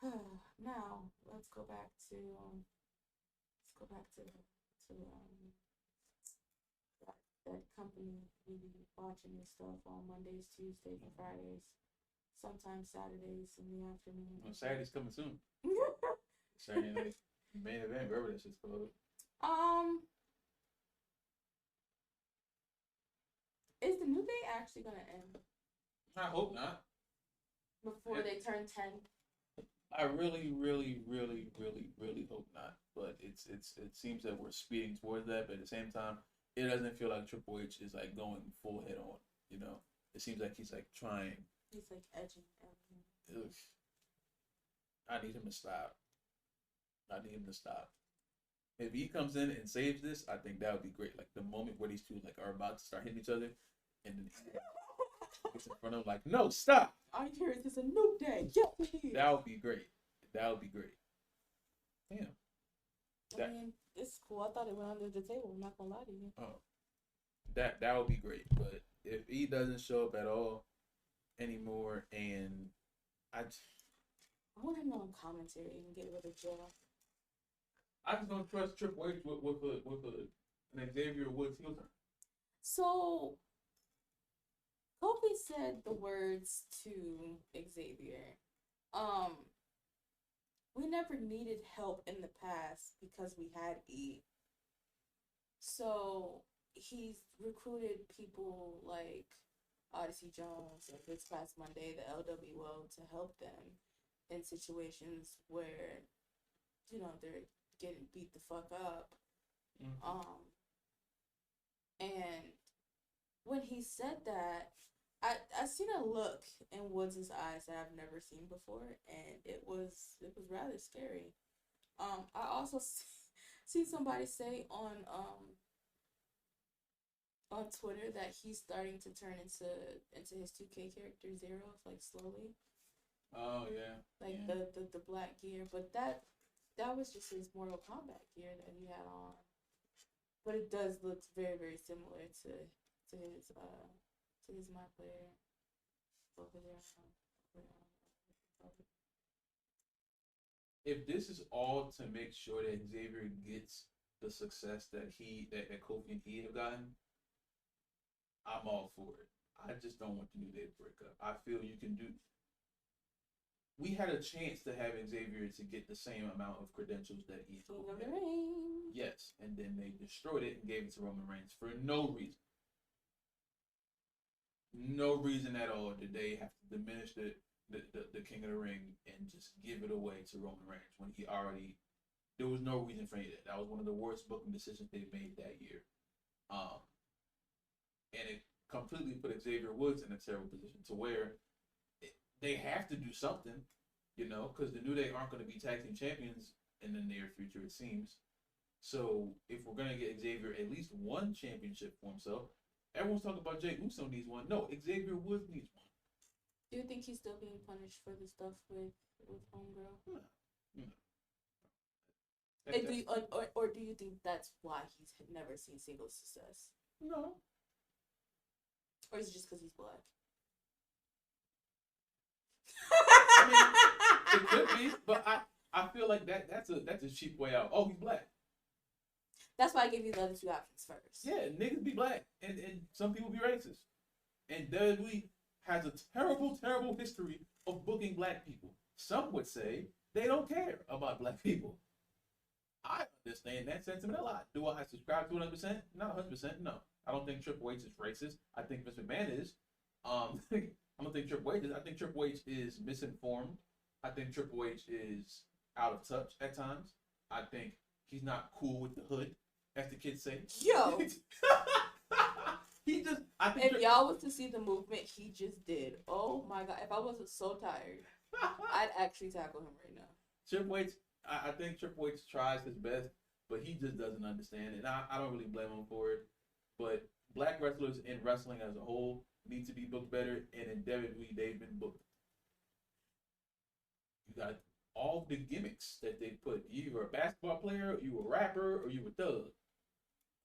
Now let's go back to that, that company we be watching and stuff on Mondays, Tuesdays, and Fridays. Sometimes Saturdays in the afternoon. Well, Saturday's coming soon. Saturday night main event, wherever that shit's called. Is the New Day actually gonna end? I hope not. Before they turn 10. I really, really, really, really, really hope not. But it seems that we're speeding towards that. But at the same time, it doesn't feel like Triple H is like going full head on. You know, it seems like he's like trying. He's like edging everything. Ugh. I need him to stop. If he comes in and saves this, I think that would be great. Like the moment where these two like are about to start hitting each other, and then gets in front of him like, no, stop. I hear it is a new day. Yes, it is. That would be great. Damn. I mean, it's cool. I thought it went under the table. I'm not gonna lie to you. Oh, that would be great. But if he doesn't show up at all anymore, and I want him on commentary and get rid of Joe. I just don't trust Triple H with an Xavier Woods heel turn. So, Kofi said the words to Xavier. We never needed help in the past because we had E. So he's recruited people like Odyssey Jones and this past Monday, the LWO, to help them in situations where, you know, they're getting beat the fuck up. Mm-hmm. And when he said that, I seen a look in Woods' eyes that I've never seen before, and it was rather scary. I also see somebody say on Twitter that he's starting to turn into his 2K character Zero, like slowly. Oh yeah. Like yeah. the black gear, but that was just his Mortal Kombat gear that he had on. But it does look very, very similar to his my player over there. If this is all to make sure that Xavier gets the success that Kofi and he have gotten, I'm all for it. I just don't want the New Day to break up. I feel you can do. We had a chance to have Xavier to get the same amount of credentials that he had. Yes, and then they destroyed it and gave it to Roman Reigns for no reason. No reason at all did they have to diminish the King of the Ring and just give it away to Roman Reigns when he already. There was no reason for it. That was one of the worst booking decisions they made that year. And it completely put Xavier Woods in a terrible position to where they have to do something, you know, because the New Day aren't going to be tag team champions in the near future, it seems. So if we're going to get Xavier at least one championship for himself, everyone's talking about Jey Uso needs one. No, Xavier Woods needs one. Do you think he's still being punished for the stuff with Homegirl? No. Or do you think that's why he's never seen single success? No. Or is it just because he's black? I mean, it could be, but I feel like that's a cheap way out. Oh, he's black. That's why I gave you the other two options first. Yeah, niggas be black, and some people be racist. And WWE has a terrible, terrible history of booking black people. Some would say they don't care about black people. I understand that sentiment a lot. Do I subscribe to it 100%? Not 100%, no. I don't think Triple H is racist. I think Vince McMahon is. I don't think Triple H is. I think Triple H is misinformed. I think Triple H is out of touch at times. I think he's not cool with the hood, as the kids say. Yo! I think if y'all was to see the movement he just did, oh my god, if I wasn't so tired, I'd actually tackle him right now. Triple H, I think Triple H tries his best, but he just doesn't understand it. And I don't really blame him for it. But black wrestlers in wrestling as a whole need to be booked better, and in WWE, they've been booked. You got all the gimmicks that they put. You were a basketball player, or you were a rapper, or you were a thug.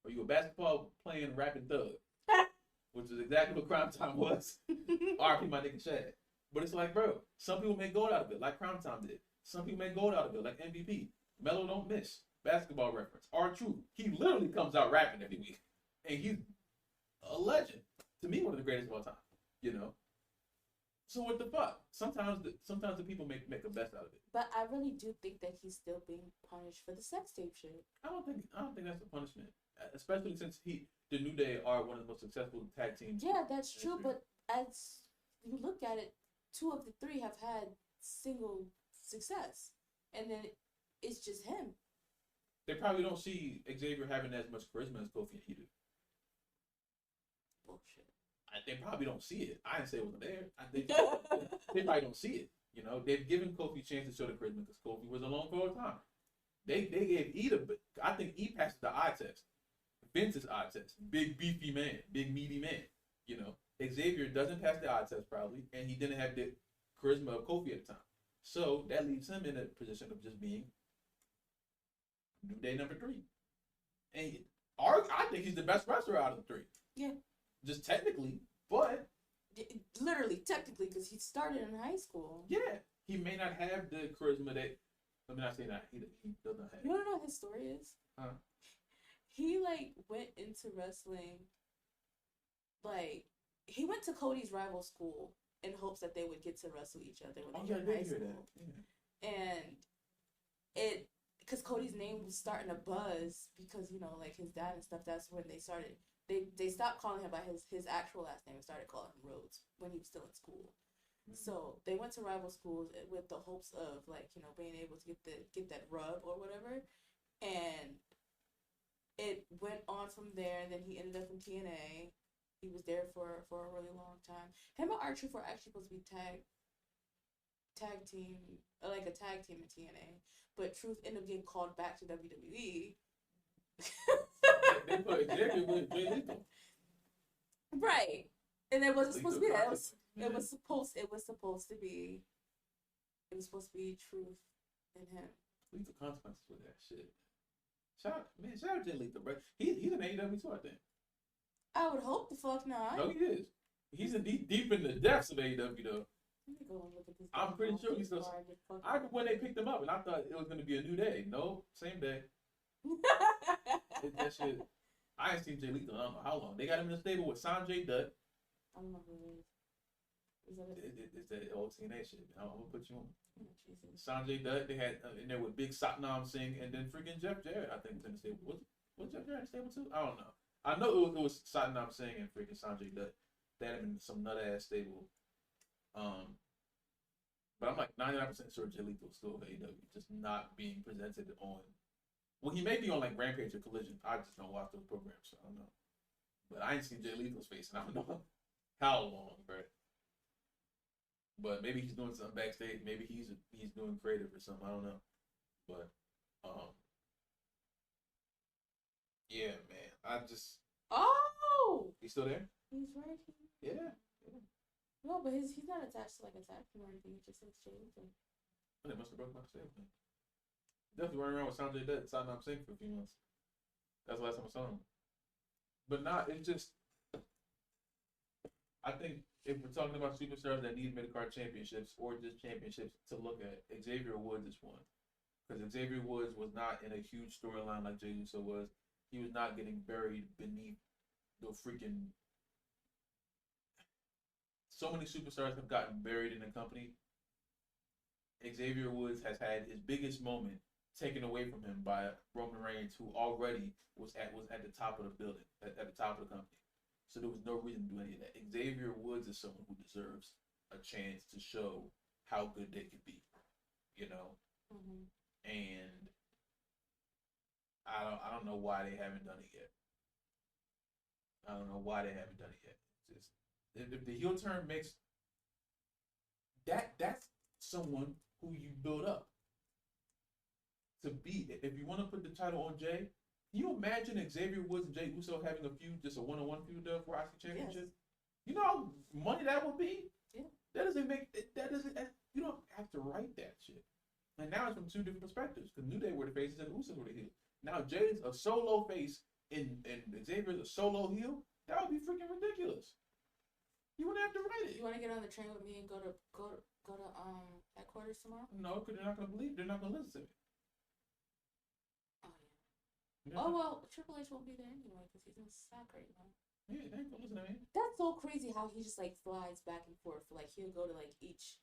Or you were a basketball playing, rapping thug. Which is exactly what Crime Time was. R.I.P. my nigga Shad. But it's like, bro, some people make gold out of it, like Crime Time did. Some people make gold out of it, like MVP. Melo don't miss. Basketball reference. R-Truth. He literally comes out rapping every week. And he's a legend. To me, one of the greatest of all time. You know? So what the fuck? Sometimes the people make the best out of it. But I really do think that he's still being punished for the sex tape shit. I don't think that's a punishment. Especially since the New Day are one of the most successful tag teams. Yeah, that's true, but as you look at it, 2 of the 3 have had single success. And then it's just him. They probably don't see Xavier having as much charisma as Kofi and he do. Bullshit. They probably don't see it. I didn't say it wasn't there. They probably don't see it. You know, they've given Kofi a chance to show the charisma because Kofi was alone for a time. They gave E I think E passes the eye test. Vince's eye test. Big beefy man, big meaty man. You know, Xavier doesn't pass the eye test probably, and he didn't have the charisma of Kofi at the time. So that leaves him in a position of just being New Day number 3. And I think he's the best wrestler out of the 3. Yeah. Just technically, but literally, technically, because he started in high school. Yeah, he may not have the charisma that. Let me not say that he doesn't have. You want to know what his story is? Huh? He went into wrestling. He went to Cody's rival school in hopes that they would get to wrestle each other when they were in high school. Yeah. And because Cody's name was starting to buzz because his dad and stuff. That's when they started. They stopped calling him by his actual last name and started calling him Rhodes when he was still in school. Mm-hmm. So they went to rival schools with the hopes of being able to get that rub or whatever, and it went on from there. And then he ended up in TNA. He was there for a really long time. Him and R-Truth were actually supposed to be tag team, like a tag team in TNA, but Truth ended up getting called back to WWE. They put Xavier with Jay Lethal. Right. And it wasn't supposed to be that. It was supposed to be Truth and him. Lethal consequences with that shit. Shout out Jay Lethal, bro. He's in AEW too, I think. I would hope the fuck not. No, he is. He's in deep in the depths of AEW though. Let me go and look at this. I'm pretty sure he's still. I remember when they picked him up, and I thought it was going to be a New Day. No, same day. That shit. I ain't seen Jay Lethal. I don't know how long. They got him in the stable with Sanjay Dutt. I don't know who it is. Is that it? It's that old TNA shit. I'm gonna put you on. Oh, Jesus. Sanjay Dutt. They had in there with Big Satnam Singh and then freaking Jeff Jarrett. I think was in the stable. Was Jeff Jarrett in the stable too? I don't know. I know it was Satnam Singh and freaking Sanjay Dutt. They had him in some nut ass stable. But I'm like 99% sure Jay Lethal is still AEW, just not being presented on. Well, he may be on like Rampage or Collision. I just don't watch those programs, so I don't know. But I ain't seen Jay Lethal's face, and I don't know how long, bro. But maybe he's doing something backstage. Maybe he's doing creative or something. I don't know. But yeah, man. I just. Oh. He's still there? He's right here. Yeah. No, but he's not attached to like a tag team or anything. It just says Jay Lethal. They must have broke my stable thing. Definitely running around with Sanjay Dutt and Satnam Singh for a few months. That's the last time I saw him. But it's just. I think if we're talking about superstars that need mid-card championships or just championships to look at, Xavier Woods is one. Because Xavier Woods was not in a huge storyline like Jey Uso was. He was not getting buried beneath the freaking. So many superstars have gotten buried in the company. Xavier Woods has had his biggest moment taken away from him by Roman Reigns, who already was at the top of the building, at the top of the company. So there was no reason to do any of that. Xavier Woods is someone who deserves a chance to show how good they could be, Mm-hmm. And I don't know why they haven't done it yet. Just if the heel turn makes that's someone who you build up to beat. If you want to put the title on Jay, can you imagine Xavier Woods and Jey Uso having a feud, just a one-on-one feud for IC Championship? Yes. You know how money that would be? Yeah. You don't have to write that shit. And now it's from two different perspectives. Because New Day were the faces and Usos were the heels. Now Jay's a solo face and Xavier's a solo heel. That would be freaking ridiculous. You wouldn't have to write it. You want to get on the train with me and go to headquarters tomorrow? No, because they're not gonna believe. They're not gonna listen to me. Oh yeah. Oh well, Triple H won't be there anyway because he's in SAC right now. Yeah, they ain't gonna listen to me. That's so crazy how he just like flies back and forth. Like he'll go to like each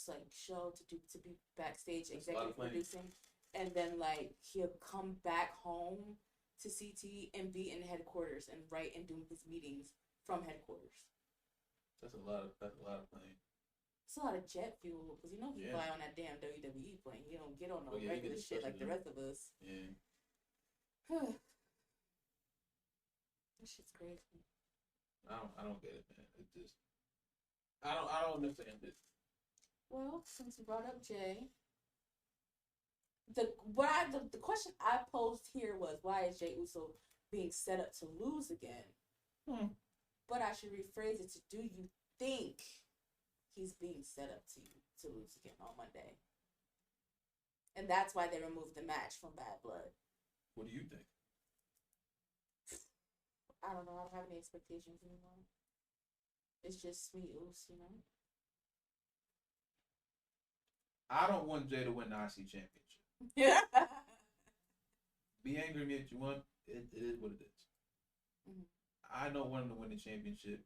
like show to be backstage executive producing, and then like he'll come back home to CT and be in headquarters and write and do his meetings from headquarters. That's a lot of playing. It's a lot of jet fuel because you know he fly on that damn WWE plane. He don't get on no regular shit like the rest of us. Yeah. That shit's crazy. I don't get it, man. It just I don't understand it. Well, since you brought up Jay, the question I posed here was why is Jey Uso being set up to lose again? But I should rephrase it to do you think he's being set up to lose again on Monday? And that's why they removed the match from Bad Blood. What do you think? I don't know. I don't have any expectations anymore. It's just sweet Uso, you know? I don't want Jay to win the IC championship. Be angry at me if you want. It is what it is. Mm-hmm. I don't want him to win the championship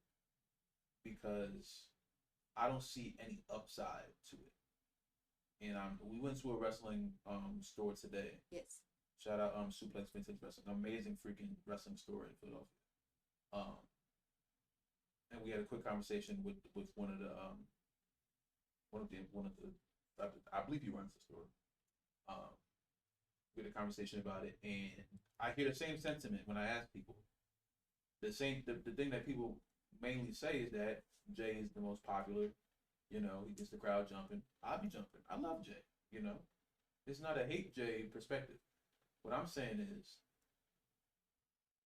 because I don't see any upside to it. And we went to a wrestling store today. Yes. Shout out Suplex Vintage Wrestling, amazing freaking wrestling store in Philadelphia. And we had a quick conversation with one of the I believe he runs the store. We had a conversation about it, and I hear the same sentiment when I ask people. The thing that people mainly say is that Jay is the most popular. You know, he gets the crowd jumping. I'll be jumping. I love Jay. You know, it's not a hate Jay perspective. What I'm saying is,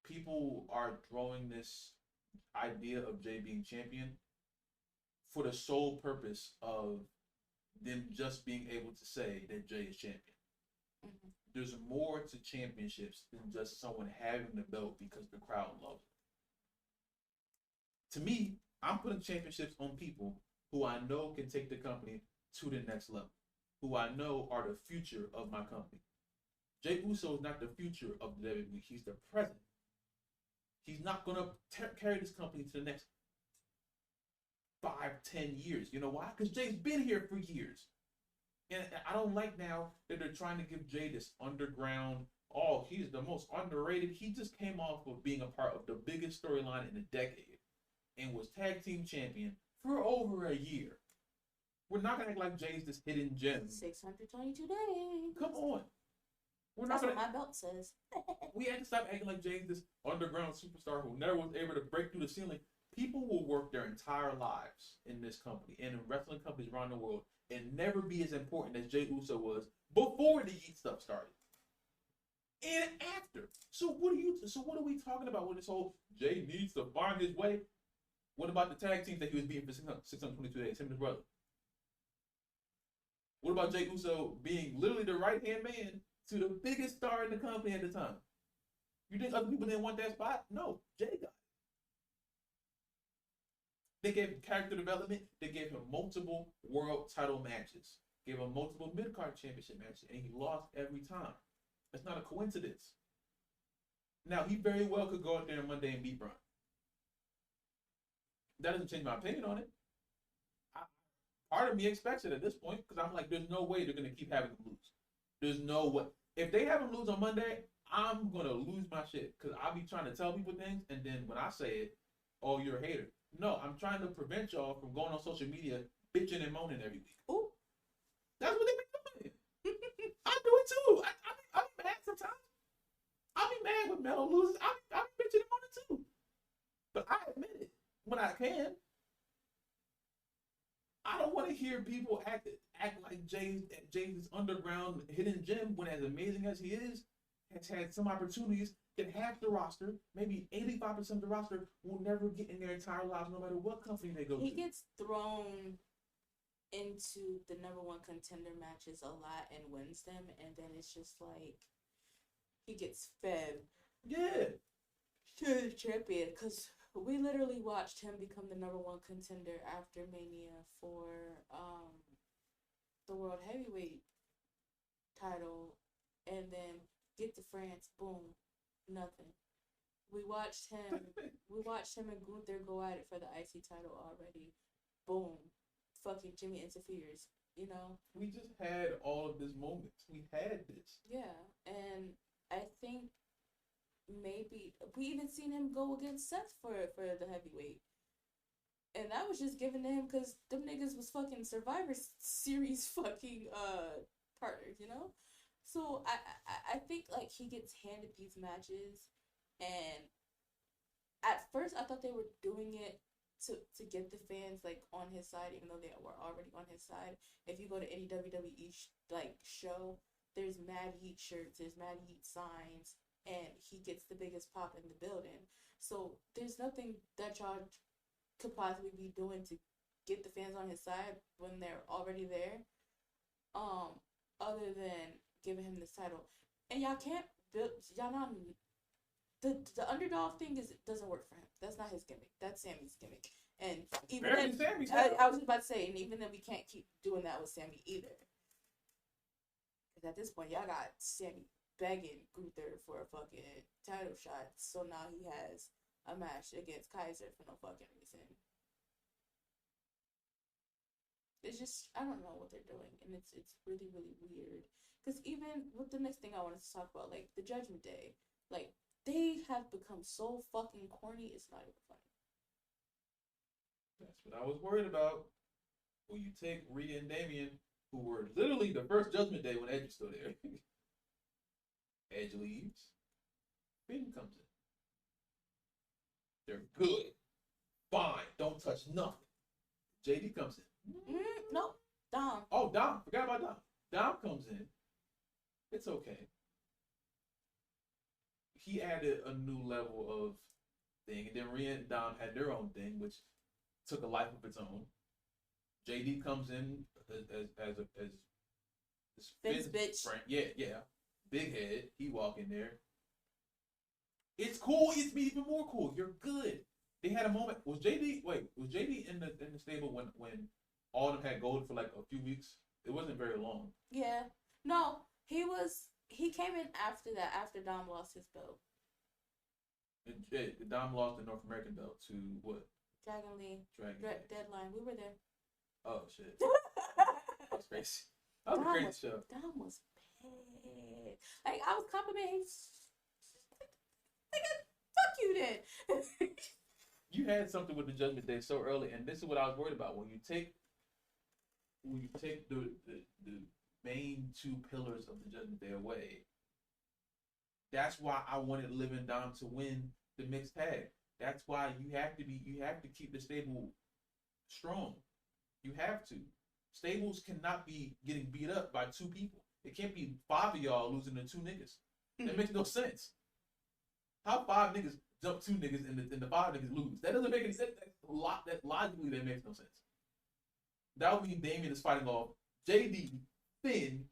people are throwing this idea of Jay being champion for the sole purpose of them just being able to say that Jay is champion. Mm-hmm. There's more to championships than just someone having the belt because the crowd loves it. To me, I'm putting championships on people who I know can take the company to the next level, who I know are the future of my company. Jey Uso is not the future of the WWE. He's the present. He's not going to carry this company to the next 5, 10 years. You know why? Because Jay's been here for years. And I don't like now that they're trying to give Jay this underground, oh, he's the most underrated. He just came off of being a part of the biggest storyline in a decade and was tag team champion for over a year. We're not going to act like Jay's this hidden gem. 622 days. Come on. That's what my belt says. We had to stop acting like Jay's this underground superstar who never was able to break through the ceiling. People will work their entire lives in this company and in wrestling companies around the world and never be as important as Jey Uso was before the Yeet stuff started. And after. So what are we talking about with this whole Jay needs to find his way? What about the tag teams that he was beating for 622 days, him and his brother? What about Jey Uso being literally the right-hand man to the biggest star in the company at the time? You think other people didn't want that spot? No, Jay got it. They gave him character development. They gave him multiple world title matches. Gave him multiple mid-card championship matches, and he lost every time. That's not a coincidence. Now, he very well could go out there on Monday and beat Braun. That doesn't change my opinion on it. Part of me expects it at this point because I'm like, there's no way they're going to keep having him lose. There's no way. If they have him lose on Monday, I'm going to lose my shit because I'll be trying to tell people things, and then when I say it, oh, you're a hater. No, I'm trying to prevent y'all from going on social media bitching and moaning every week. Ooh, that's what they be doing. I do it too. I be mad sometimes. I be mad when Melo loses. I be bitching and moaning too. But I admit it when I can. I don't want to hear people act like Jay's this underground hidden gem when, as amazing as he is, has had some opportunities that half the roster, maybe 85% of the roster, will never get in their entire lives, no matter what company they go to. He gets thrown into the number one contender matches a lot and wins them, and then it's just like he gets fed. Yeah. To the champion, because we literally watched him become the #1 contender after Mania for the World Heavyweight title, and then get to France, boom, nothing. We watched him. We watched him and Gunther go at it for the IC title already. Boom, fucking Jimmy interferes. You know. We just had all of this moments. We had this. Yeah, and I think maybe we even seen him go against Seth for the heavyweight. And that was just given to him because them niggas was fucking Survivor Series fucking partners, you know? So I think like he gets handed these matches, and at first I thought they were doing it to get the fans like on his side, even though they were already on his side. If you go to any WWE like show, there's Mad Heat shirts, there's Mad Heat signs, and he gets the biggest pop in the building. So there's nothing that y'all could possibly be doing to get the fans on his side when they're already there, other than giving him this title. And y'all can't build, y'all not, the underdog thing doesn't work for him. That's not his gimmick. That's Sammy's gimmick. And even then, I was just about to say, and even then we can't keep doing that with Sammy either. Because at this point, y'all got Sammy begging Gunther for a fucking title shot, so now he has a match against Kaiser for no fucking reason. It's just, I don't know what they're doing, and it's really, really weird. Because even with the next thing I wanted to talk about, like the Judgment Day, like they have become so fucking corny, it's not even funny. That's what I was worried about. When you take Rhea and Damian, who were literally the first Judgment Day when Edge was still there. Edge leaves. Finn comes in. They're good. Fine. Don't touch nothing. JD comes in. Nope. Dom. Oh, Dom. Forgot about Dom. Dom comes in. It's okay. He added a new level of thing. And then Rhea and Dom had their own thing, which took a life of its own. JD comes in as Finn's bitch. Friend. Yeah. Big head. He walk in there. It's cool. It's even more cool. You're good. They had a moment. Was JD in the stable when all of them had gold for like a few weeks? It wasn't very long. Yeah. No, he came in after that, after Dom lost his belt. Dom lost the North American belt to what? Dragon Lee. Deadline. We were there. Oh shit. That was crazy. That was a crazy show. Dom was bad. Like I was complimenting. Fuck you then. You had something with the Judgment Day so early, and this is what I was worried about. When you take the main two pillars of the Judgment Day away, that's why I wanted Liv and Dom to win the mixed tag. That's why you have to keep the stable strong. You have to. Stables cannot be getting beat up by two people. It can't be 5 of y'all losing to 2 niggas. That makes no sense. How 5 niggas jump 2 niggas and the 5 niggas lose? That doesn't make any sense. That logically that makes no sense. That would mean Damian is fighting off JD, Finn,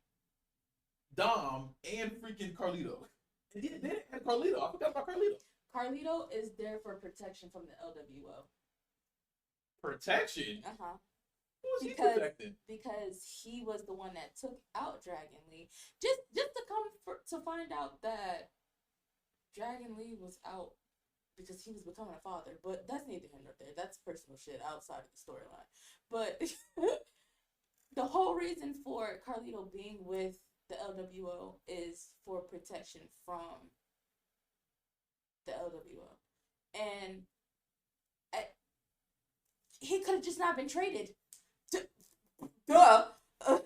Dom, and freaking Carlito. And they didn't have Carlito. I forgot about Carlito. Carlito is there for protection from the LWO. Protection? Uh-huh. Who was he protecting? Because he was the one that took out Dragon Lee. Just to find out that Dragon Lee was out because he was becoming a father. But that's neither here nor there. That's personal shit outside of the storyline. But the whole reason for Carlito being with the LWO is for protection from the LWO. And he could have just not been traded. Duh.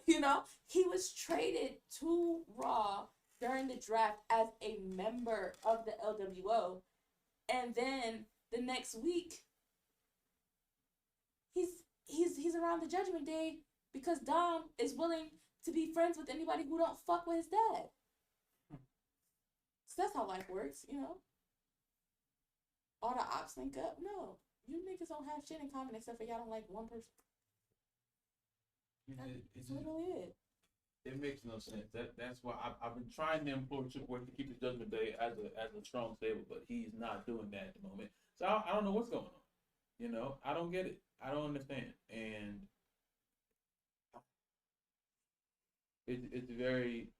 You know, he was traded to Raw during the draft as a member of the LWO. And then the next week, he's around the Judgment Day because Dom is willing to be friends with anybody who don't fuck with his dad. So that's how life works, you know? All the ops link up? No. You niggas don't have shit in common except for y'all don't like one person. That's literally it. It makes no sense. That's why I've been trying to implore Triple H to keep the Judgment Day as a strong stable, but he's not doing that at the moment. So I don't know what's going on. You know, I don't get it. I don't understand, and it's very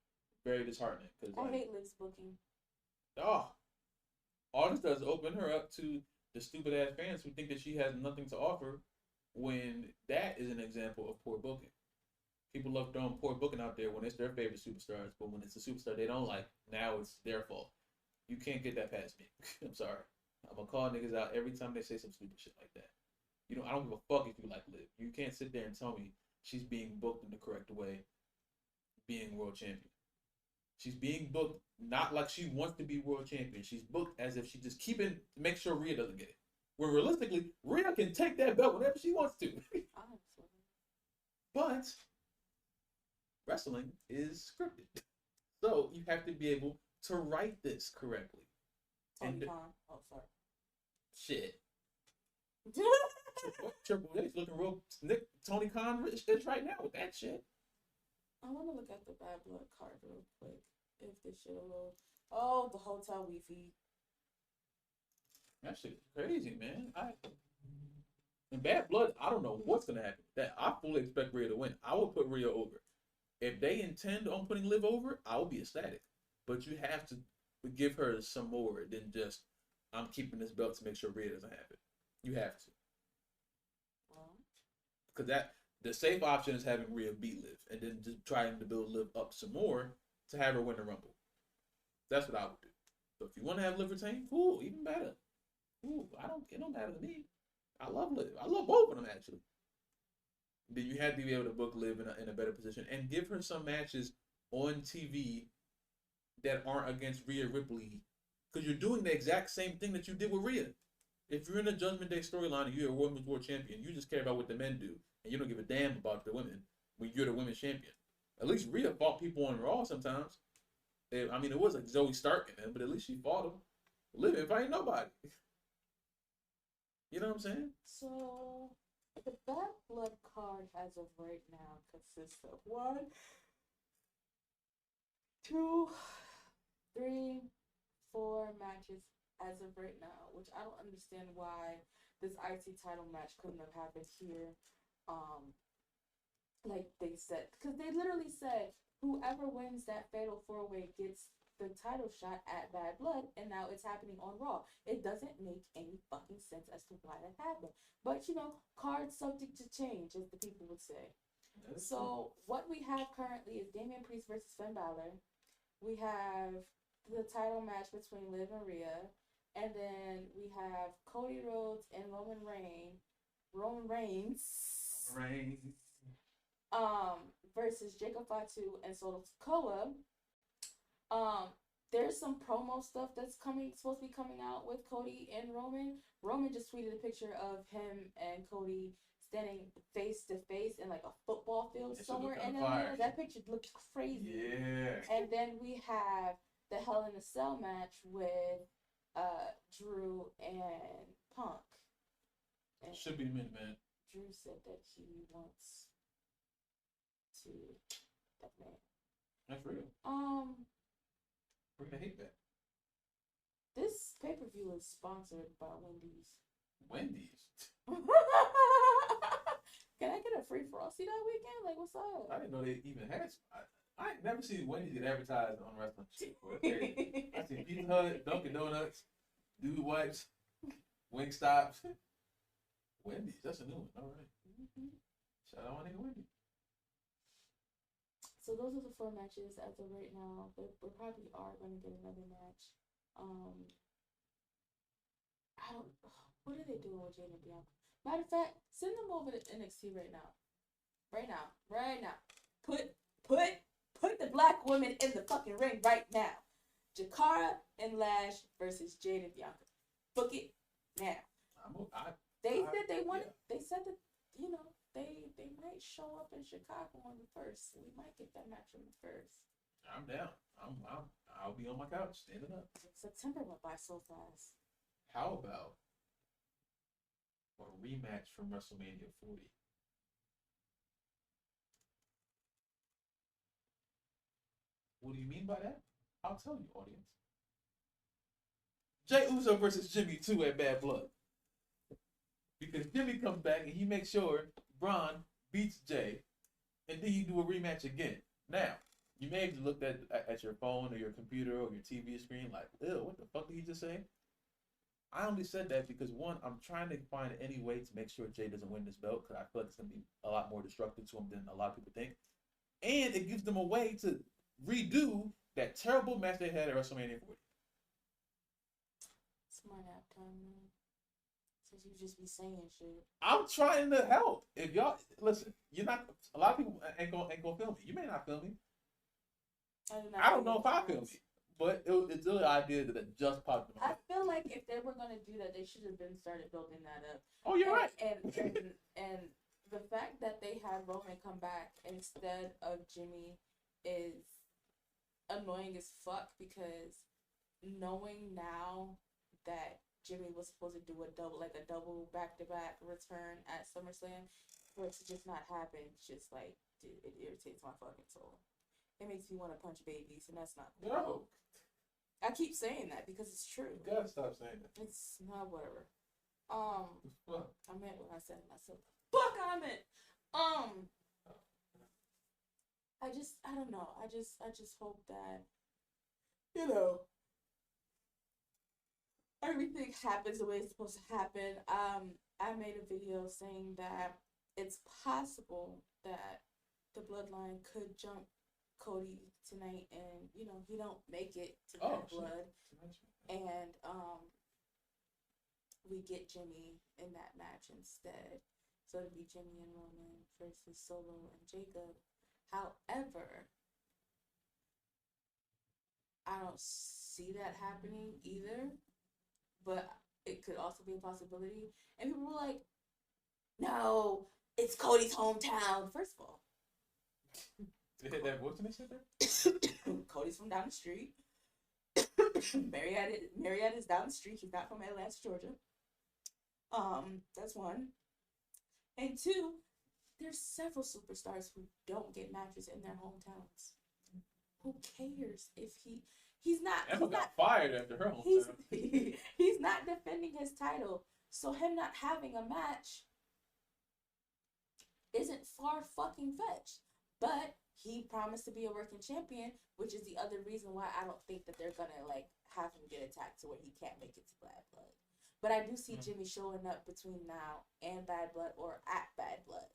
very disheartening because I like hate Liv's booking. oh, all this does is open her up to the stupid ass fans who think that she has nothing to offer when that is an example of poor booking. People love throwing poor booking out there when it's their favorite superstars, but when it's a superstar they don't like, now it's their fault. You can't get that past me. I'm sorry. I'm gonna call niggas out every time they say some stupid shit like that. You know, I don't give a fuck if you like Liv. You can't sit there and tell me she's being booked in the correct way, being world champion. She's being booked not like she wants to be world champion. She's booked as if she's just keeping to make sure Rhea doesn't get it. When realistically, Rhea can take that belt whenever she wants to. But wrestling is scripted. So you have to be able to write this correctly. Tony Khan. Oh, sorry. Shit. Triple H looking real Tony Khan rich right now with that shit. I want to look at the Bad Blood card real quick. If this shit will. Oh, the hotel Wi-Fi. That shit is crazy, man. In Bad Blood, I don't know what's gonna happen. That I fully expect Rhea to win. I will put Rhea over. If they intend on putting Liv over, I will be ecstatic. But you have to give her some more than just I'm keeping this belt to make sure Rhea doesn't have it. You have to. Because the safe option is having Rhea beat Liv and then just trying to build Liv up some more to have her win the Rumble. That's what I would do. So if you want to have Liv retain, cool, even better. Ooh, it don't matter to me. I love Liv. I love both of them actually. Then you have to be able to book Liv in a better position and give her some matches on TV that aren't against Rhea Ripley, because you're doing the exact same thing that you did with Rhea. If you're in a Judgment Day storyline and you're a women's world champion, you just care about what the men do, and you don't give a damn about the women when you're the women's champion. At least Rhea fought people on Raw sometimes. I mean, it was like Zoe Stark in them, but at least she fought them. Liv ain't fighting nobody. You know what I'm saying? So, the Bad Blood card as of right now consists of 1, 2, 3, 4 matches as of right now, which I don't understand why this IC title match couldn't have happened here. Like they said, because they literally said whoever wins that fatal 4-way gets the title shot at Bad Blood, and now it's happening on Raw. It doesn't make any fucking sense as to why that happened. But you know, cards subject to change, as the people would say. So what we have currently is Damian Priest versus Finn Balor. We have the title match between Liv and Rhea, and then we have Cody Rhodes and Roman Reigns. Versus Jacob Fatu and Solo Sikoa. There's some promo stuff that's supposed to be coming out with Cody and Roman. Roman just tweeted a picture of him and Cody standing face to face in like a football field somewhere in Atlanta. That picture looked crazy. Yeah. And then we have the Hell in a Cell match with Drew and Punk. And should be the main event. Drew said that he wants to that man. That's real. We're gonna hate that. This pay-per-view is sponsored by Wendy's. Wendy's? Can I get a free Frosty that weekend? Like, what's up? I didn't know they even had. I ain't never seen Wendy's get advertised on wrestling shit. I seen Pizza Hut, Dunkin' Donuts, Dude Wipes, Wingstop. Wendy's, that's a new one. All right. Mm-hmm. Shout out my nigga Wendy. So those are the 4 matches as of right now. But we probably are going to get another match. What are they doing with Jade and Bianca? Matter of fact, send them over to NXT right now. Right now. Put the black women in the fucking ring right now. Jakara and Lash versus Jade and Bianca. Book it now. They said they wanted. Yeah. They said that they might show up in Chicago on the 1st. We might get that match on the 1st. I'm down. I'll be on my couch standing up. September went by so fast. How about a rematch from WrestleMania 40? What do you mean by that? I'll tell you, audience. Jey Uso versus Jimmy 2 at Bad Blood. Because Jimmy comes back and he makes sure Braun beats Jay, and then you do a rematch again. Now, you may have looked at your phone or your computer or your TV screen like, ew, what the fuck did he just say? I only said that because, one, I'm trying to find any way to make sure Jay doesn't win this belt because I feel like it's going to be a lot more destructive to him than a lot of people think. And it gives them a way to redo that terrible match they had at WrestleMania 40. It's my nap time, man. Since you just be saying shit. I'm trying to help. If y'all listen, you're not. A lot of people ain't gonna film me. You may not film me. I don't know if I film me, but it's really the idea that it just popped in my head. I feel like if they were gonna do that, they should have been started building that up. Oh, you're right. And the fact that they had Roman come back instead of Jimmy is annoying as fuck because knowing now that Jimmy was supposed to do a double back-to-back return at SummerSlam, for it to just not happen, it's just like, dude, it irritates my fucking soul. It makes me want to punch babies, and that's not cool. No. I keep saying that because it's true. You gotta stop saying that. It's not whatever. Fuck. I meant what I said myself. Fuck, I meant. I don't know. I just hope that, you know, everything happens the way it's supposed to happen. I made a video saying that it's possible that the bloodline could jump Cody tonight, and you know he don't make it to Bad Blood, and we get Jimmy in that match instead. So it'd be Jimmy and Roman versus Solo and Jacob. However, I don't see that happening either, but it could also be a possibility. And people were like, no, it's Cody's hometown. First of all, they had that voice and they said that? Cody's from down the street. Marietta is down the street. He's not from Atlanta, Georgia. That's one. And two, there's several superstars who don't get matches in their hometowns. Who cares if he's not? Emma got fired after her hometown. He's not defending his title, so him not having a match isn't far fucking fetched. But he promised to be a working champion, which is the other reason why I don't think that they're gonna like have him get attacked to where he can't make it to Bad Blood. But I do see Jimmy showing up between now and Bad Blood or at Bad Blood.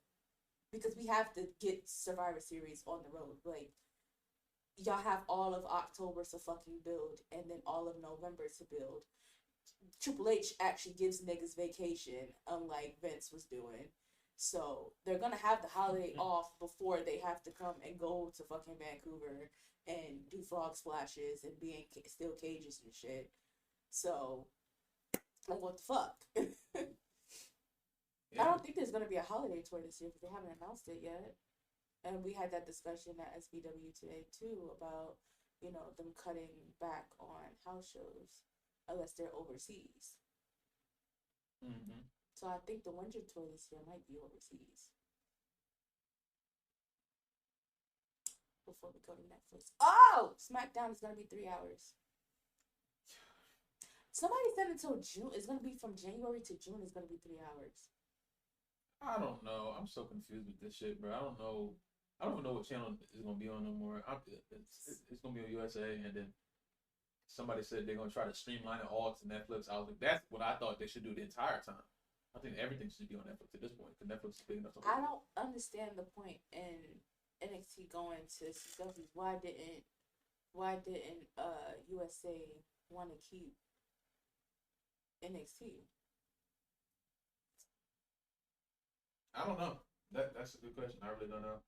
Because we have to get Survivor Series on the road. Like, y'all have all of October to fucking build and then all of November to build. Triple H actually gives niggas vacation, unlike Vince was doing. So they're gonna have the holiday off before they have to come and go to fucking Vancouver and do frog splashes and be in steel cages and shit. So, like, what the fuck? Yeah. I don't think there's gonna be a holiday tour this year because they haven't announced it yet. And we had that discussion at SBW today too about, you know, them cutting back on house shows unless they're overseas. Mm-hmm. So I think the winter tour this year might be overseas. Before we go to Netflix. Oh! SmackDown is going to be 3 hours. Somebody said until June. It's going to be from January to June. It's going to be 3 hours. I don't know. I'm so confused with this shit, bro. I don't know what channel is going to be on no more. It's going to be on USA, and then somebody said they're going to try to streamline it all to Netflix. I was like, that's what I thought they should do the entire time. I think everything should be on Netflix at this point, because Netflix is big enough. I don't understand the point in NXT going to CW. Why didn't USA want to keep NXT? I don't know. That's a good question. I really don't know.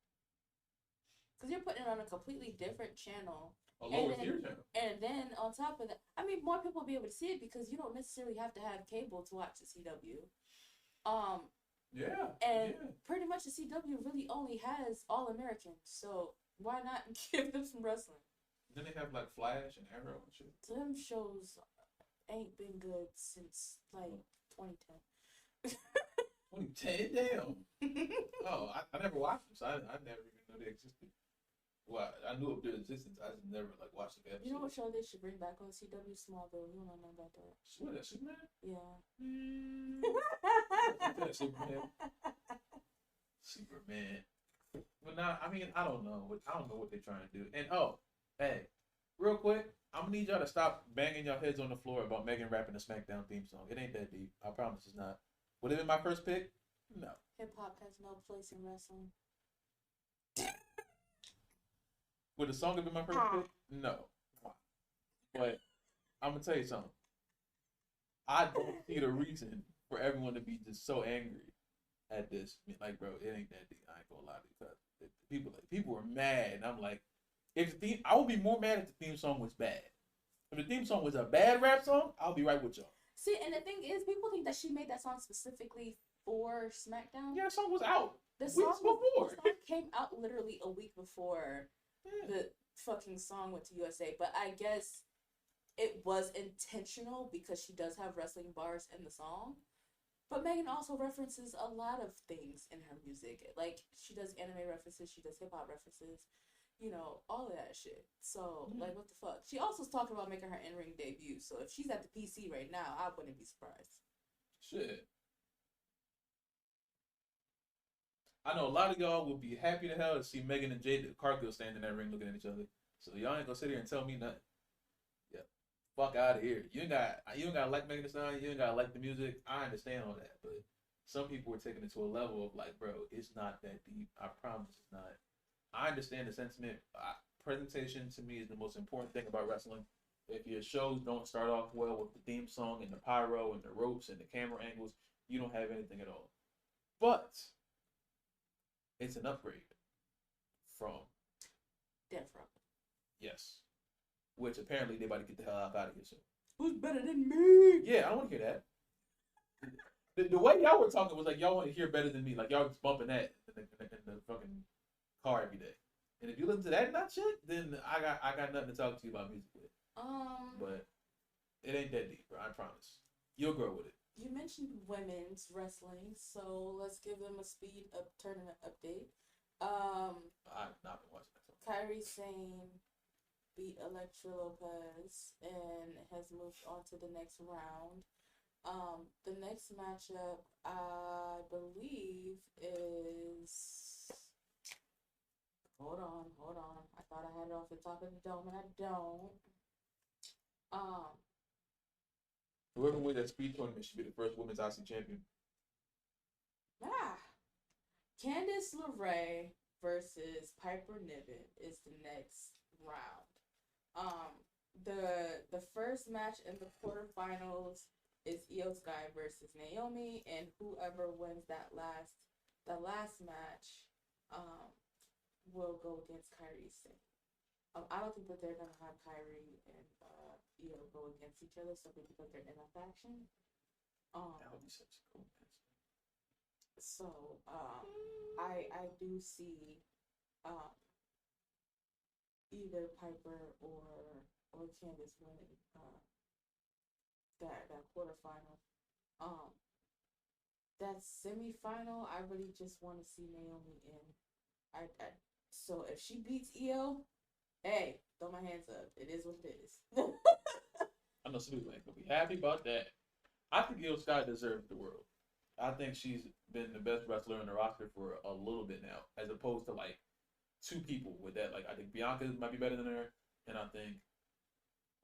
Because you're putting it on a completely different channel. A lower tier channel. And then on top of that, I mean, more people will be able to see it because you don't necessarily have to have cable to watch the CW. Yeah. And pretty much the CW really only has All Americans, so why not give them some wrestling? Then they have like Flash and Arrow and shit. Them shows ain't been good since like 2010. 2010, damn. Oh, I never watched them, so I never even knew they existed. Well, I knew of their existence. I just never like watched the episode. You know what show they should bring back on CW? Smallville. You don't know about that? What, that Superman? Yeah. Superman. Superman. But now, I mean, I don't know. I don't know what they're trying to do. And hey, real quick, I'm gonna need y'all to stop banging your heads on the floor about Megan rapping the SmackDown theme song. It ain't that deep. I promise it's not. Would it have been my first pick? No. Hip hop has no place in wrestling. Would the song have been my first pick? No. But I'm gonna tell you something. I don't see the reason for everyone to be just so angry at this. Like, bro, it ain't that deep. I ain't gonna lie to you. People were mad, and I'm like, I would be more mad if the theme song was bad. If the theme song was a bad rap song, I'll be right with y'all. See, and the thing is, people think that she made that song specifically for SmackDown. Yeah, the song was out weeks before. The song came out literally a week before the fucking song went to USA. But I guess it was intentional because she does have wrestling bars in the song. But Megan also references a lot of things in her music. Like, she does anime references, she does hip-hop references, you know, all of that shit. So, like, what the fuck? She also is talking about making her in-ring debut. So, if she's at the PC right now, I wouldn't be surprised. Shit. I know a lot of y'all would be happy to hell to see Megan and Jade Cargill standing in that ring looking at each other. So, y'all ain't gonna sit here and tell me nothing. Fuck out of here. You ain't gotta like Megan Thee Stallion. You ain't gotta like the music. I understand all that, but some people were taking it to a level of like, bro, it's not that deep. I promise it's not. I understand the sentiment. Presentation to me is the most important thing about wrestling. If your shows don't start off well with the theme song and the pyro and the ropes and the camera angles, you don't have anything at all. But it's an upgrade from Death Row. Yes. Which apparently they about to get the hell out of here soon. Who's better than me? Yeah, I don't want to hear that. The way y'all were talking was like y'all want to hear better than me. Like y'all just bumping that in the fucking car every day. And if you listen to that nut shit, then I got nothing to talk to you about music with. But it ain't that deep, bro. I promise. You'll grow with it. You mentioned women's wrestling, so let's give them a speed up tournament update. I've not been watching that. Kairi Sane beat Elektra Lopez and has moved on to the next round. The next matchup, I believe, is... Hold on. I thought I had it off the top of the dome, and I don't. Whoever wins that speed tournament should be the first women's IC champion. Candice LeRae versus Piper Niven is the next round. The first match in the quarterfinals is Io Sky versus Naomi, and whoever wins that last match, will go against Kairi Sane. I don't think that they're gonna have Kairi and Io go against each other simply because they're in a faction. That would be such a cool match. So I do see either Piper or Candice winning that quarterfinal. That semifinal, I really just want to see Naomi in. So if she beats Io, hey, throw my hands up. It is what it is. I know some people ain't gonna be happy about that. I think Io Sky deserves the world. I think she's been the best wrestler in the roster for a little bit now, as opposed to like two people with that. Like I think Bianca might be better than her, and I think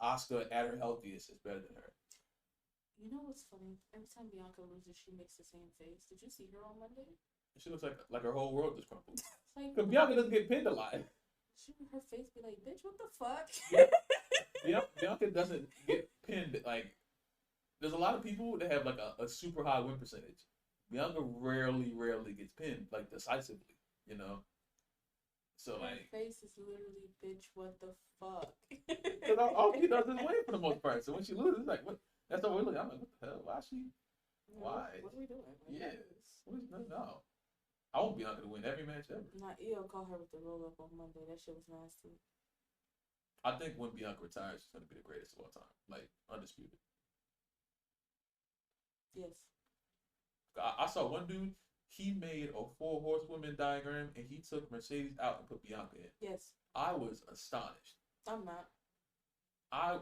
Asuka at her healthiest is better than her. You know what's funny? Every time Bianca loses, she makes the same face. Did you see her on Monday? She looks like her whole world just crumbled. Like, because Bianca doesn't get pinned a lot. Shouldn't her face be like, bitch, what the fuck? Bianca doesn't get pinned. Like, there's a lot of people that have like a super high win percentage. Bianca rarely gets pinned, like decisively, you know? So, her like. face is literally, bitch, what the fuck? Because all she does is win for the most part. So when she loses, it's like, what? That's all we're looking. I'm like, what the hell? Why? What are we doing? Yeah. No. I want Bianca to win every match ever. Not Io called her with the roll up on Monday. That shit was nasty. I think when Bianca retires, she's going to be the greatest of all time. Like, undisputed. Yes. I saw one dude, he made a 4 horsewoman diagram and he took Mercedes out and put Bianca in. Yes. I was astonished. I'm not. I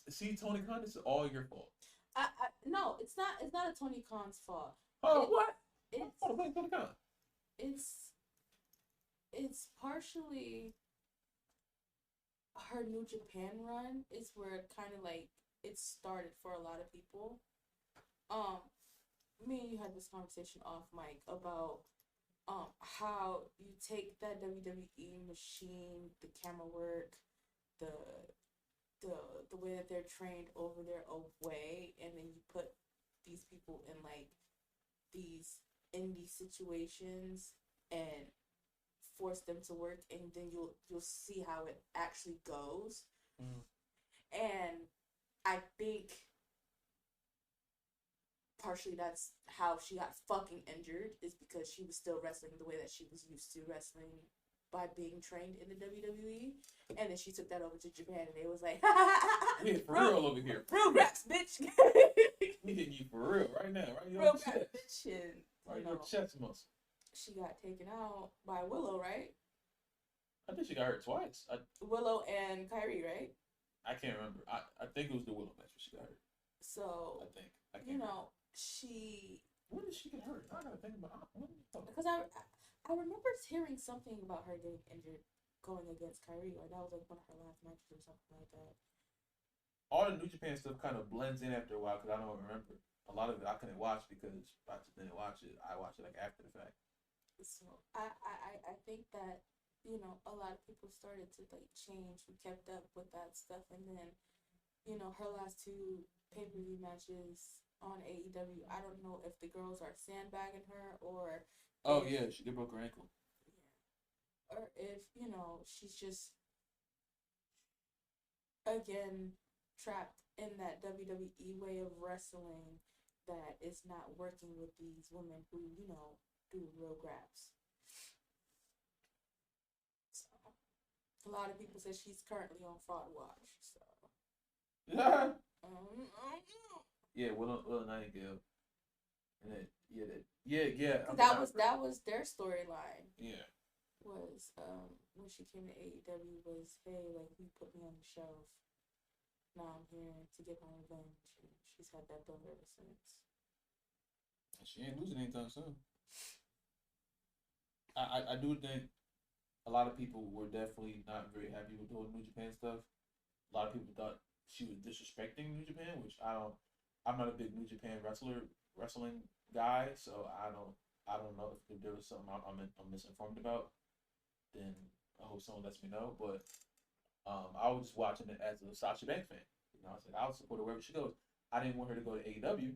see, Tony Khan, this is all your fault. No, it's not. It's not a Tony Khan's fault. Oh, what? It's Tony Khan. It's partially her New Japan run is where it kind of like it started for a lot of people. Me and you had this conversation off mic about how you take that WWE machine, the camera work, the way that they're trained over there away, and then you put these people in like these indie situations and force them to work, and then you'll see how it actually goes. And I think partially that's how she got fucking injured, is because she was still wrestling the way that she was used to wrestling by being trained in the WWE, and then she took that over to Japan, and it was like, yeah, for real over here. Real raps, bitch. We hitting you for real right now, right? Real raps, bitch. And, right, your chest muscle. She got taken out by Willow, right? I think she got hurt twice. Willow and Kyrie, right? I can't remember. I think it was the Willow match where she got hurt. So I think. She. When did she get hurt? I gotta think about it. Because I remember hearing something about her getting injured going against Kyrie, or that was like one of her last matches or something like that. All the New Japan stuff kind of blends in after a while because I don't remember. A lot of it I couldn't watch because I just didn't watch it. I watched it like after the fact. So I think that, you know, a lot of people started to like change who kept up with that stuff, and then, you know, her last 2 pay-per-view matches on AEW, I don't know if the girls are sandbagging her or They broke her ankle. Yeah. Or if, you know, she's just again trapped in that WWE way of wrestling that is not working with these women who, you know, do real grabs. So, a lot of people say she's currently on fraud watch. So, Yeah. Yeah, Willow Nightingale. And then, that was their storyline. Yeah. Was when she came to AEW was, hey, like, you put me on the shelf. Now I'm here to get my revenge, and she's had that belt ever since. She ain't losing anytime soon. I do think a lot of people were definitely not very happy with the whole New Japan stuff. A lot of people thought she was disrespecting New Japan, which I'm not a big New Japan wrestling guy, so I don't know if there was something I'm misinformed about. Then I hope someone lets me know. But I was just watching it as a Sasha Banks fan. You know, I said I'll support her wherever she goes. I didn't want her to go to AEW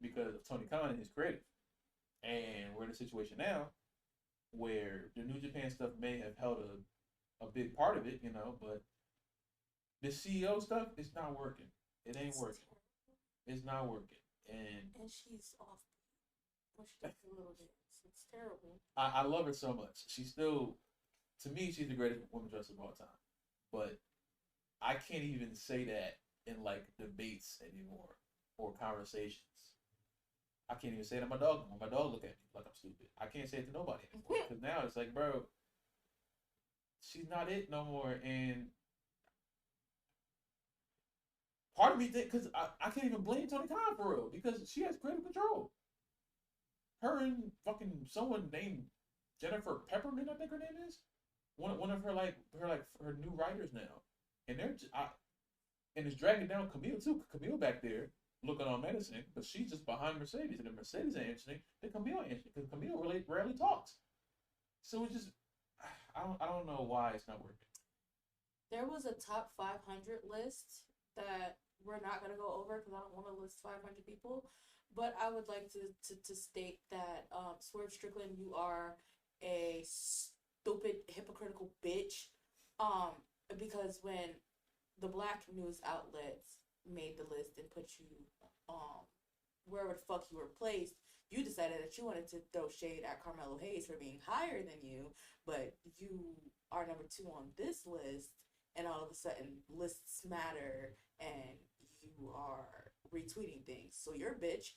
because of Tony Khan and his creative. And we're in a situation now where the New Japan stuff may have held a big part of it, you know, but the CEO stuff is not working. It ain't working. It's not working. And she's off when she does a little bit. It's terrible. I love her so much. She's still, to me, she's the greatest women's wrestler of all time. But I can't even say that in like debates anymore or conversations. I can't even say it to my dog. When my dog look at me like I'm stupid, I can't say it to nobody anymore. Because now it's like, bro, she's not it no more. And part of me think, because I can't even blame Tony Khan for real, because she has creative control. Her and fucking someone named Jennifer Peppermint, I think her name is, one of her new writers now, and they're just, and it's dragging down Camille too. Camille back there looking on medicine, but she's just behind Mercedes, and if Mercedes ain't interesting, then Camille ain't interesting, because Camille really rarely talks. So it's just, I don't know why it's not working. There was a top 500 list that we're not going to go over because I don't want to list 500 people, but I would like to state that Swerve Strickland, you are a stupid, hypocritical bitch, because when the black news outlets made the list and put you wherever the fuck you were placed, you decided that you wanted to throw shade at Carmelo Hayes for being higher than you, but you are number 2 on this list, and all of a sudden lists matter and you are retweeting things. So you're a bitch.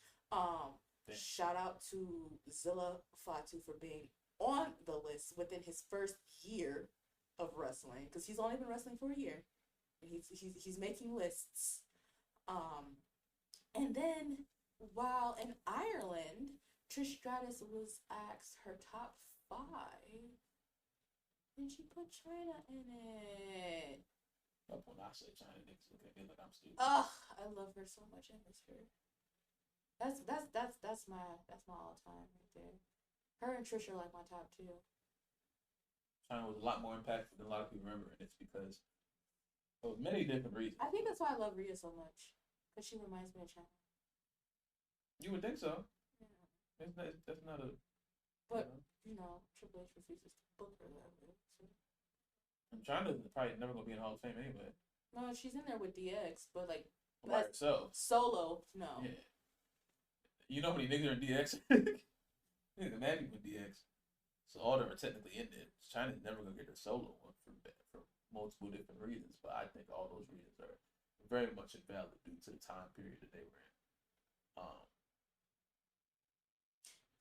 Damn. Shout out to Zilla Fatu for being on the list within his first year of wrestling, because he's only been wrestling for a year. He's making lists. And then while in Ireland, Trish Stratus was asked her top 5, and she put China in it. Up when I say China, niggas look at me like I'm stupid. Ugh, I love her so much. I miss her. That's my all time right there. Her and Trish are like my top 2. China was a lot more impactful than a lot of people remember, and it's because of many different reasons. I think that's why I love Rhea so much, because she reminds me of China. You would think so. Yeah. That's not a. But Triple H refuses to book her that way. So. And China's probably never gonna be in the Hall of Fame anyway. No, she's in there with DX, but like By herself. solo, no. Yeah. You know how many niggas are in DX? Niggas mad people in DX. So all of them are technically in it. China's never gonna get their solo one for multiple different reasons, but I think all those reasons are very much invalid due to the time period that they were in.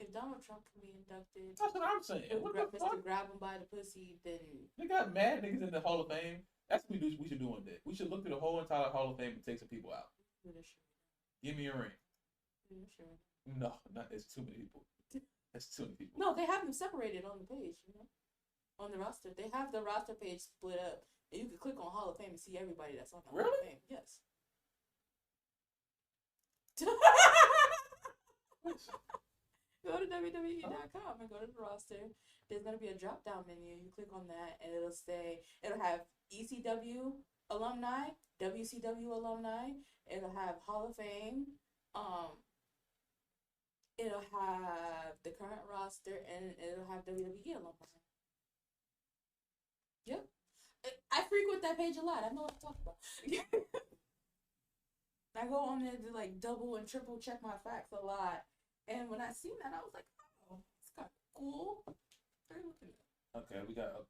If Donald Trump can be inducted, That's what I'm saying. What the fuck? Mr. Grab him by the pussy, then They got mad niggas in the Hall of Fame. That's what we should do one day. We should look through the whole entire Hall of Fame and take some people out. Give me a ring. No, it's too many people. That's too many people. No, they have them separated on the page, on the roster. They have the roster page split up, and you can click on Hall of Fame and see everybody that's on the Hall of Fame. Yes. Go to WWE.com and go to the roster. There's going to be a drop down menu. You click on that, and it'll have ECW alumni, WCW alumni. It'll have Hall of Fame. It'll have the current roster, and it'll have WWE alumni. Yep. I frequent that page a lot. I know what I'm talking about. I go on there to like double and triple check my facts a lot. And when I seen that, I was like, oh, it's kind of cool. Okay,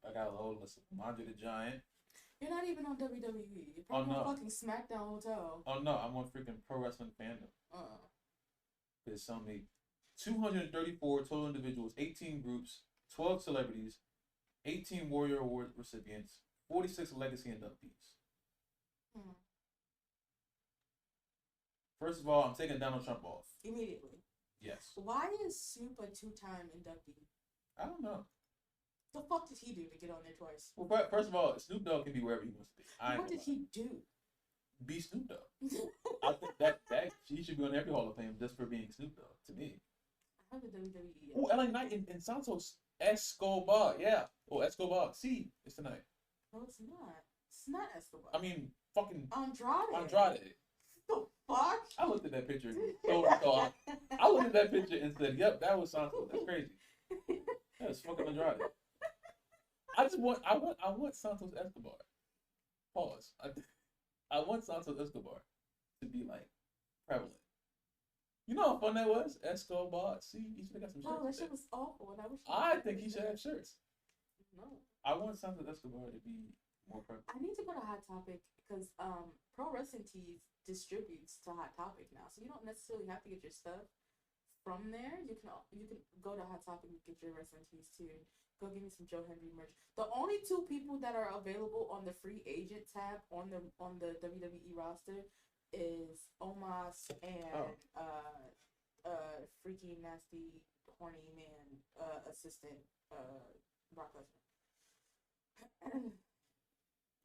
I got a whole list of Andre the Giant. You're not even on WWE. You're probably on fucking SmackDown Hotel. Oh no, I'm on freaking Pro Wrestling Fandom. There's so many 234 total individuals, 18 groups, 12 celebrities, 18 Warrior Award recipients, 46 legacy inductees. First of all, I'm taking Donald Trump off. Immediately. Yes. Why is Snoop a 2-time inductee? I don't know. The fuck did he do to get on there twice? Well, first of all, Snoop Dogg can be wherever he wants to be. What did he do? Be Snoop Dogg. I think that he should be on every Hall of Fame just for being Snoop Dogg, to me. I have the WWE. Oh, LA Knight and Santos Escobar. Yeah. Oh, Escobar. See, it's tonight. No, it's not. It's not Escobar. I mean, fucking Andrade. The fuck? I looked at that picture. I looked at that picture and said, "Yep, that was Santos. That's crazy. That was fucking Andrade." I want Santos Escobar. Pause. I want Santos Escobar to be like prevalent. You know how fun that was? Escobar. See, he should have got some shirts. Oh, that shit was awful. I think he should have shirts. No. I want Santos Escobar to be more prevalent. I need to go to Hot Topic because Pro Wrestling Tees distributes to Hot Topic now, so you don't necessarily have to get your stuff from there. You can go to Hot Topic and get your wrestling tees too. Go give me some Joe Henry merch. The only 2 people that are available on the free agent tab on the WWE roster is Omos and freaky nasty horny man assistant Brock Lesnar.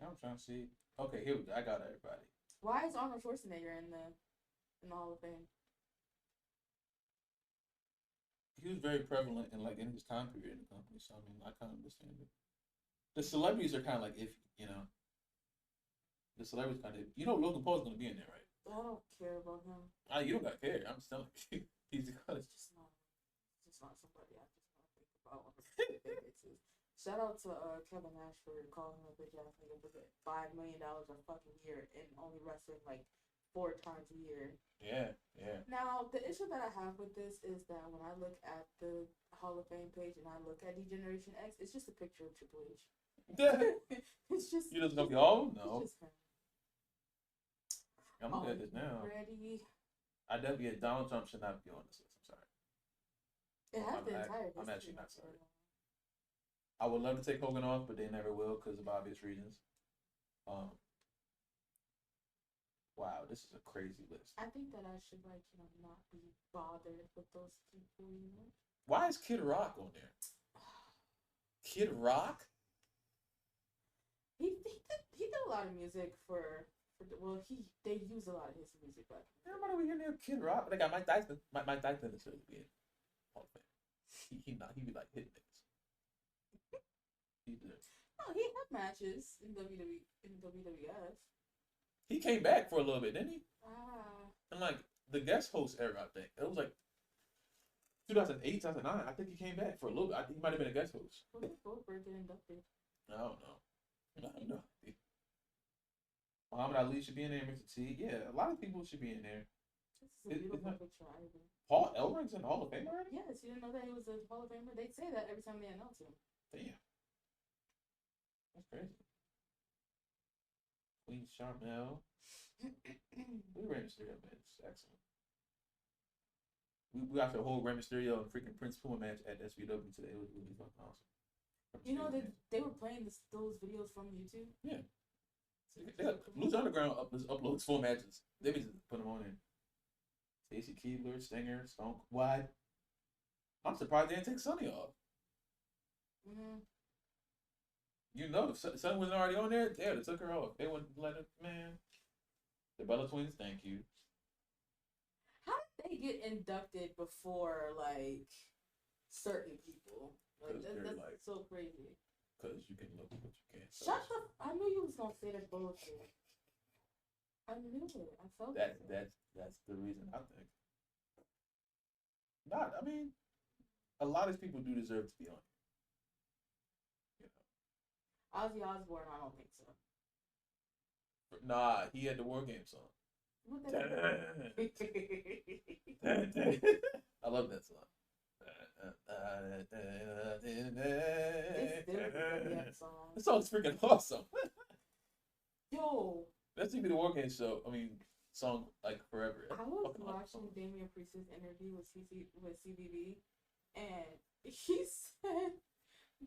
I'm trying to see. Okay, here we go. I got everybody. Why is Arnold Schwarzenegger in the Hall of Fame? He was very prevalent in his time period in the company, so I mean, I kind of understand it. The celebrities are kind of like iffy, The celebrities kind of, Logan Paul's gonna be in there, right? I don't care about him. You don't gotta care. I'm just telling you, he's just not somebody I just want to think about. Shout out to Kevin Nash for calling him a bitch ass nigga for $5 million a fucking year and only wrestling like 4 times a year. Yeah. Now, the issue that I have with this is that when I look at the Hall of Fame page and I look at D-Generation X, it's just a picture of Triple H. It's just... You just gonna be all? No. It's just him. I'm looking at this now. Ready? I definitely, Donald Trump should not be on this list. I'm sorry. It has the I'm entire. I'm actually not sorry. I would love to take Hogan off, but they never will because of obvious reasons. Wow, this is a crazy list. I think that I should not be bothered with those people. Why is Kid Rock on there? Kid Rock? He did a lot of music they use a lot of his music back. Everybody we hear there Kid Rock. They got Mike Tyson. Mike Tyson is really good. He be like hitting niggas. He did. Oh, he had matches in WWE in WWF. He came back for a little bit, didn't he? And like the guest host era, I think it was like 2008, 2009. I think he came back for a little bit. I think he might have been a guest host. Who did Goldberg get inducted? I don't know. Muhammad Ali should be in there. Mr. T. Yeah, a lot of people should be in there. This is a beautiful picture, Ivan. Paul Ellring's in the Hall of Fame already? Yes, you didn't know that he was a Hall of Famer? They say that every time they announce him. Damn. That's crazy. Queen Charmel. We ran Mysterio, man. It's excellent. We got the whole Rey Mysterio and freaking Prince Puma match at SVW today. It was really fucking awesome. You know, they were playing those videos from YouTube? Yeah. Blues Underground uploads full matches. They be just put them on there. Stacy Keibler, Stinger, Stone. Why? I'm surprised they didn't take Sonny off. Mm-hmm. You know, if Sonny wasn't already on there, they took her off. They wouldn't let her, man. The Bella Twins, thank you. How did they get inducted before, like, certain people? Like, that's so crazy. Because you can look, but you can't. Shut the... I knew you was going to say that bullshit. I knew it. I felt it. That's the reason, I think. I mean, a lot of people do deserve to be on here. You know. Ozzy Osbourne, I don't think so. Nah, he had the War Games song. What the I love that song. That song's freaking awesome. Yo. That's gonna be the War Games show. I mean, song like forever. I was watching Damian Priest's interview with CBB, and he said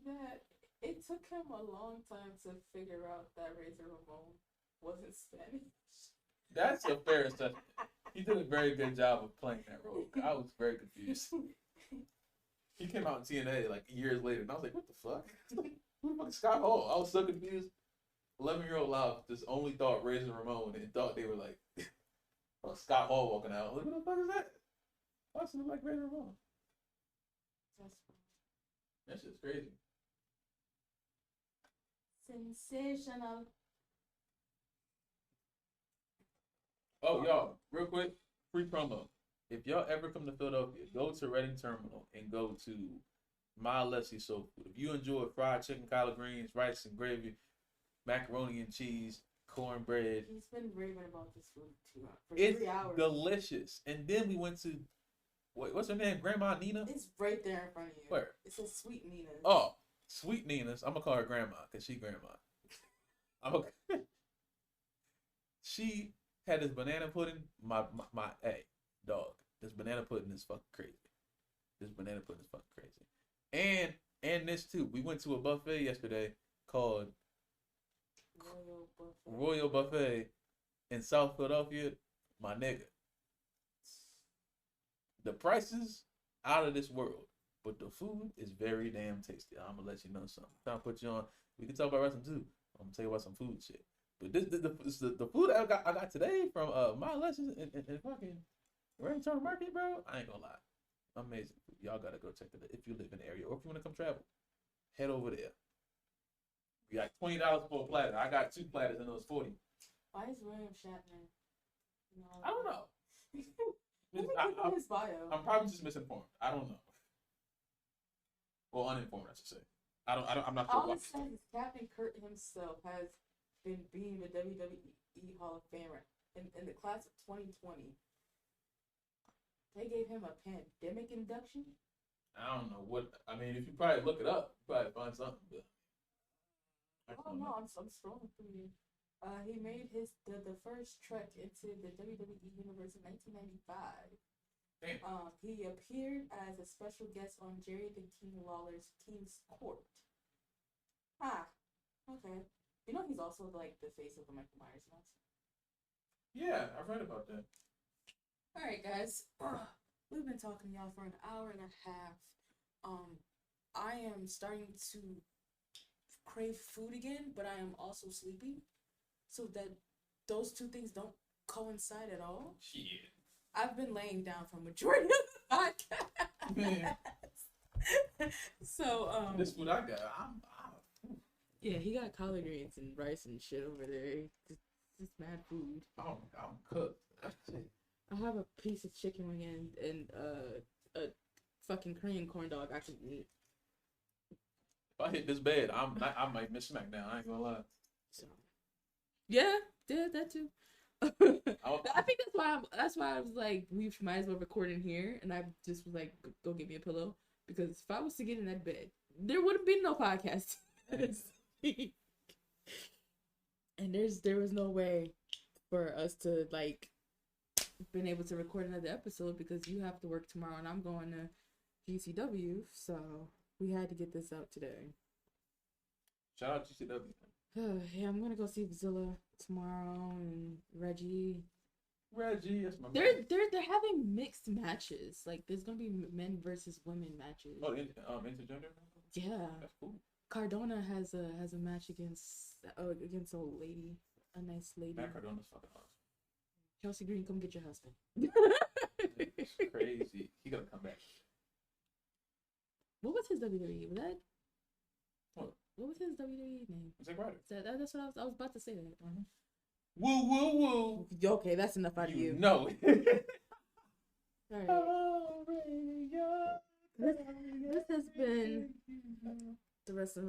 that it took him a long time to figure out that Razor Ramon wasn't Spanish. That's a fair assessment. He did a very good job of playing that role. I was very confused. He came out in TNA like years later, and I was like, what the fuck? Who the fuck is Scott Hall? I was so confused. 11-year-old Laf just only thought Razor Ramon and thought they were like Scott Hall walking out. Like, what the fuck is that? Why does it look like Razor Ramon? That shit's crazy. Sensational. Oh, y'all, real quick, free promo. If y'all ever come to Philadelphia, go to Reading Terminal and go to My Leslie Soul Food. If you enjoy fried chicken, collard greens, rice and gravy, macaroni and cheese, cornbread. He's been raving about this food for it's 3 hours. Delicious. And then we went to, what's her name? Grandma Nina? It's right there in front of you. Where? It says Sweet Nina. Oh, Sweet Nina's. I'm going to call her Grandma because she Grandma. She had this banana pudding. Hey, dog. This banana pudding is fucking crazy. And this too. We went to a buffet yesterday called Royal Buffet in South Philadelphia. My nigga. The prices out of this world, but the food is very damn tasty. I'm gonna let you know something. I'm trying to put you on. We can talk about wrestling too. I'm gonna tell you about some food shit. But this the food I got today from My Lessons in fucking Raintown Market, bro. I ain't gonna lie, amazing food. Y'all gotta go check it out if you live in the area or if you wanna come travel. Head over there. We got $20 for a platter. I got 2 platters and it was $40. Why is William Shatner? I don't know. His bio. I'm probably just misinformed. I don't know. Well, uninformed, I should say. I'm not sure. All it says is Captain Kurt himself has been beamed a WWE Hall of Famer in the class of 2020. They gave him a pandemic induction. I don't know what. I mean, if you probably look it up, you probably find something. But I don't know. I'm scrolling through you. He made the first trek into the WWE universe in 1995. Damn. He appeared as a special guest on Jerry the King Lawler's King's Court. Okay. You know he's also like the face of the Michael Myers mask. Yeah, I've read about that. All right, guys. We've been talking to y'all for an hour and a half. I am starting to crave food again, but I am also sleepy, so that those two things don't coincide at all. Shit. I've been laying down for a majority of the podcast. So This food I got, I'm Yeah, he got collard greens and rice and shit over there. Just mad food. I'm cooked. I have a piece of chicken wing and a fucking Korean corn dog I can eat. If I hit this bed, I might miss SmackDown. I ain't gonna lie. So, yeah, that too. I think that's why I was like, we might as well record in here, and I just was like, go get me a pillow, because if I was to get in that bed, there wouldn't be no podcast. And there was no way for us to like been able to record another episode, because you have to work tomorrow and I'm going to GCW, so we had to get this out today. Shout out GCW. Yeah, I'm gonna go see Zilla tomorrow and Reggie, that's my man. They're having mixed matches. Like there's gonna be men versus women matches. Oh, intergender. Yeah, that's cool. Cardona has a match against a lady, a nice lady. Matt Cardona's fucking awesome. Chelsea Green, come get your husband. It's crazy. He gotta come back. What was his WWE? Was that? What? What was his WWE name? Zack Ryder. That's what I was about to say that. Mm-hmm. Woo woo woo. Okay, that's enough out of you. No. All right. This has been the Wrasslin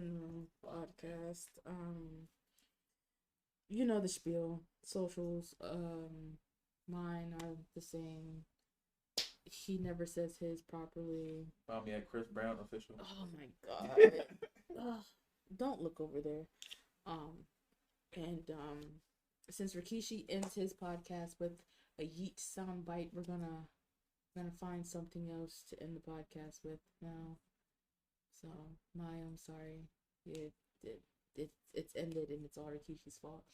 Room podcast. You know the spiel. Socials. Mine are the same. He never says his properly. Found me at Chris Brown official. Oh my god. Ugh, don't look over there. Since Rikishi ends his podcast with a yeet soundbite, we're gonna find something else to end the podcast with now. So I'm sorry. It's ended and it's all Rikishi's fault.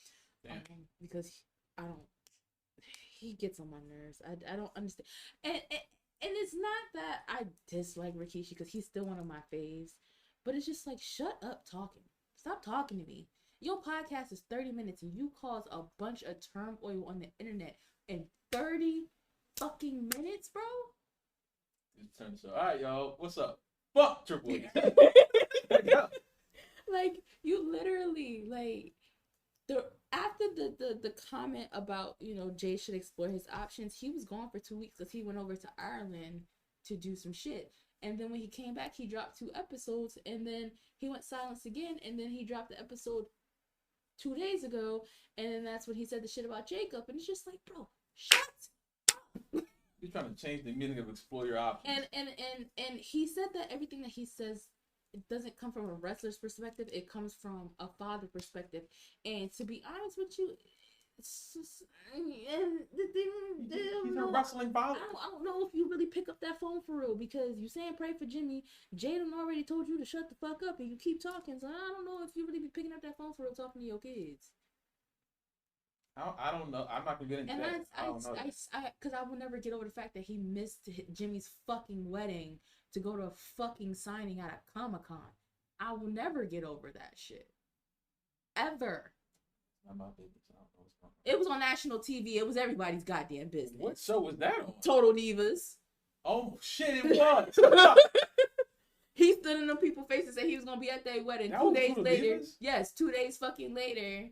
Because he gets on my nerves. I don't understand. And it's not that I dislike Rikishi, because he's still one of my faves. But it's just like, shut up talking. Stop talking to me. Your podcast is 30 minutes and you cause a bunch of turmoil on the internet in 30 fucking minutes, bro. Alright, y'all. What's up? Fuck Triple H. Like, you literally, like, after the comment about, Jay should explore his options, he was gone for 2 weeks because he went over to Ireland to do some shit. And then when he came back, he dropped 2 episodes, and then he went silence again, and then he dropped the episode 2 days ago, and then that's when he said the shit about Jacob, and it's just like, bro, shut up. He's trying to change the meaning of explore your options. And he said that everything that he says, it doesn't come from a wrestler's perspective, it comes from a father perspective. And to be honest with you, it's just, he's a wrestling father. I don't know if you really pick up that phone for real, because you saying pray for Jimmy. Jaden already told you to shut the fuck up and you keep talking, so I don't know if you really be picking up that phone for real, talking to your kids. I don't know. I'm not gonna get into that. I don't know. Because I will never get over the fact that he missed Jimmy's fucking wedding to go to a fucking signing at a Comic-Con. I will never get over that shit. Ever. Not my business. I don't know what's going on. It was on national TV. It was everybody's goddamn business. What show was that on? Total Divas. Oh shit! It was. He stood in them people's faces and said he was gonna be at their wedding. That 2 was days Total later, Divas? yes, 2 days fucking later,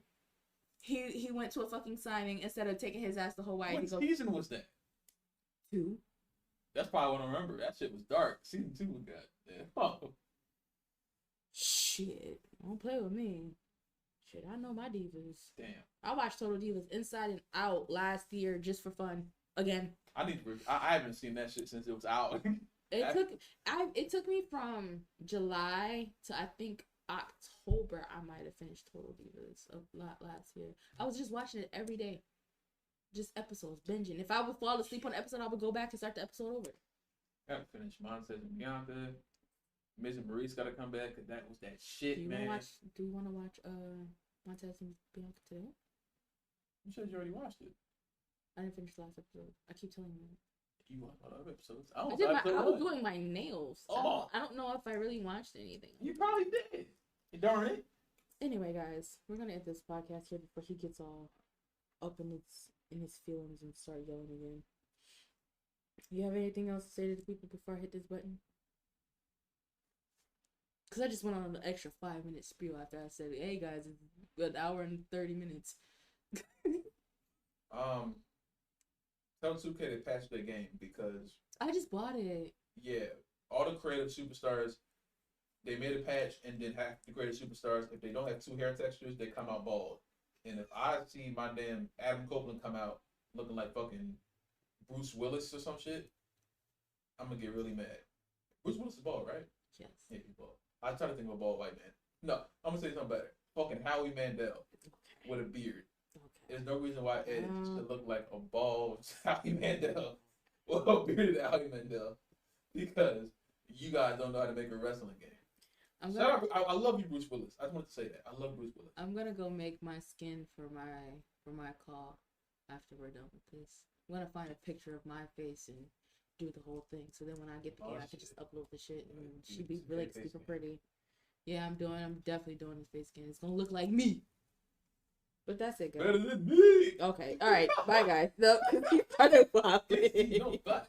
he went to a fucking signing instead of taking his ass to Hawaii. What season was that? 2. That's probably what I remember. That shit was dark. Season 2 was good. Yeah. Oh. Shit, don't play with me. Shit, I know my divas. Damn. I watched Total Divas Inside and Out last year just for fun. Again. I haven't seen that shit since it was out. It took me from July to I think October, I might have finished Total Divas a lot last year. I was just watching it every day. Just episodes, binging. If I would fall asleep on an episode, I would go back and start the episode over. Gotta finish Montez and Bianca. Miz and Maurice gotta come back, because that was that shit, man. Do you want to watch Montez and Bianca today? You said you already watched it. I didn't finish the last episode. I keep telling you. You watched all the other episodes. I was doing my nails. Oh. I don't know if I really watched anything. You probably did. Darn it. Anyway, guys, we're gonna end this podcast here before he gets all up in his feelings and start yelling again. You have anything else to say to the people before I hit this button? Because I just went on an extra 5-minute spiel after I said, hey guys, it's an hour and 30 minutes. Tell 2K to patch their game because I just bought it. Yeah, all the creative superstars, they made a patch, and then half the creative superstars, if they don't have 2 hair textures, they come out bald. And if I see my damn Adam Copeland come out looking like fucking Bruce Willis or some shit, I'm gonna get really mad. Bruce Willis is bald, right? Yes. Yeah, he's bald. I try to think of a bald white man. No, I'm gonna say something better. Fucking Howie Mandel with a beard. Okay. There's no reason why Edge should look like a bald Howie Mandel or a bearded Howie Mandel, because you guys don't know how to make a wrestling game. I love you, Bruce Willis. I just wanted to say that. I love Bruce Willis. I'm gonna go make my skin for my call after we're done with this. I'm gonna find a picture of my face and do the whole thing. So then when I get the game, I can just upload the shit and she'd be really super pretty. Yeah, I'm definitely doing this face skin. It's gonna look like me. But that's it, guys. Better than me. Okay. All right. Bye, guys. No, because he's trying to flop it. No, but.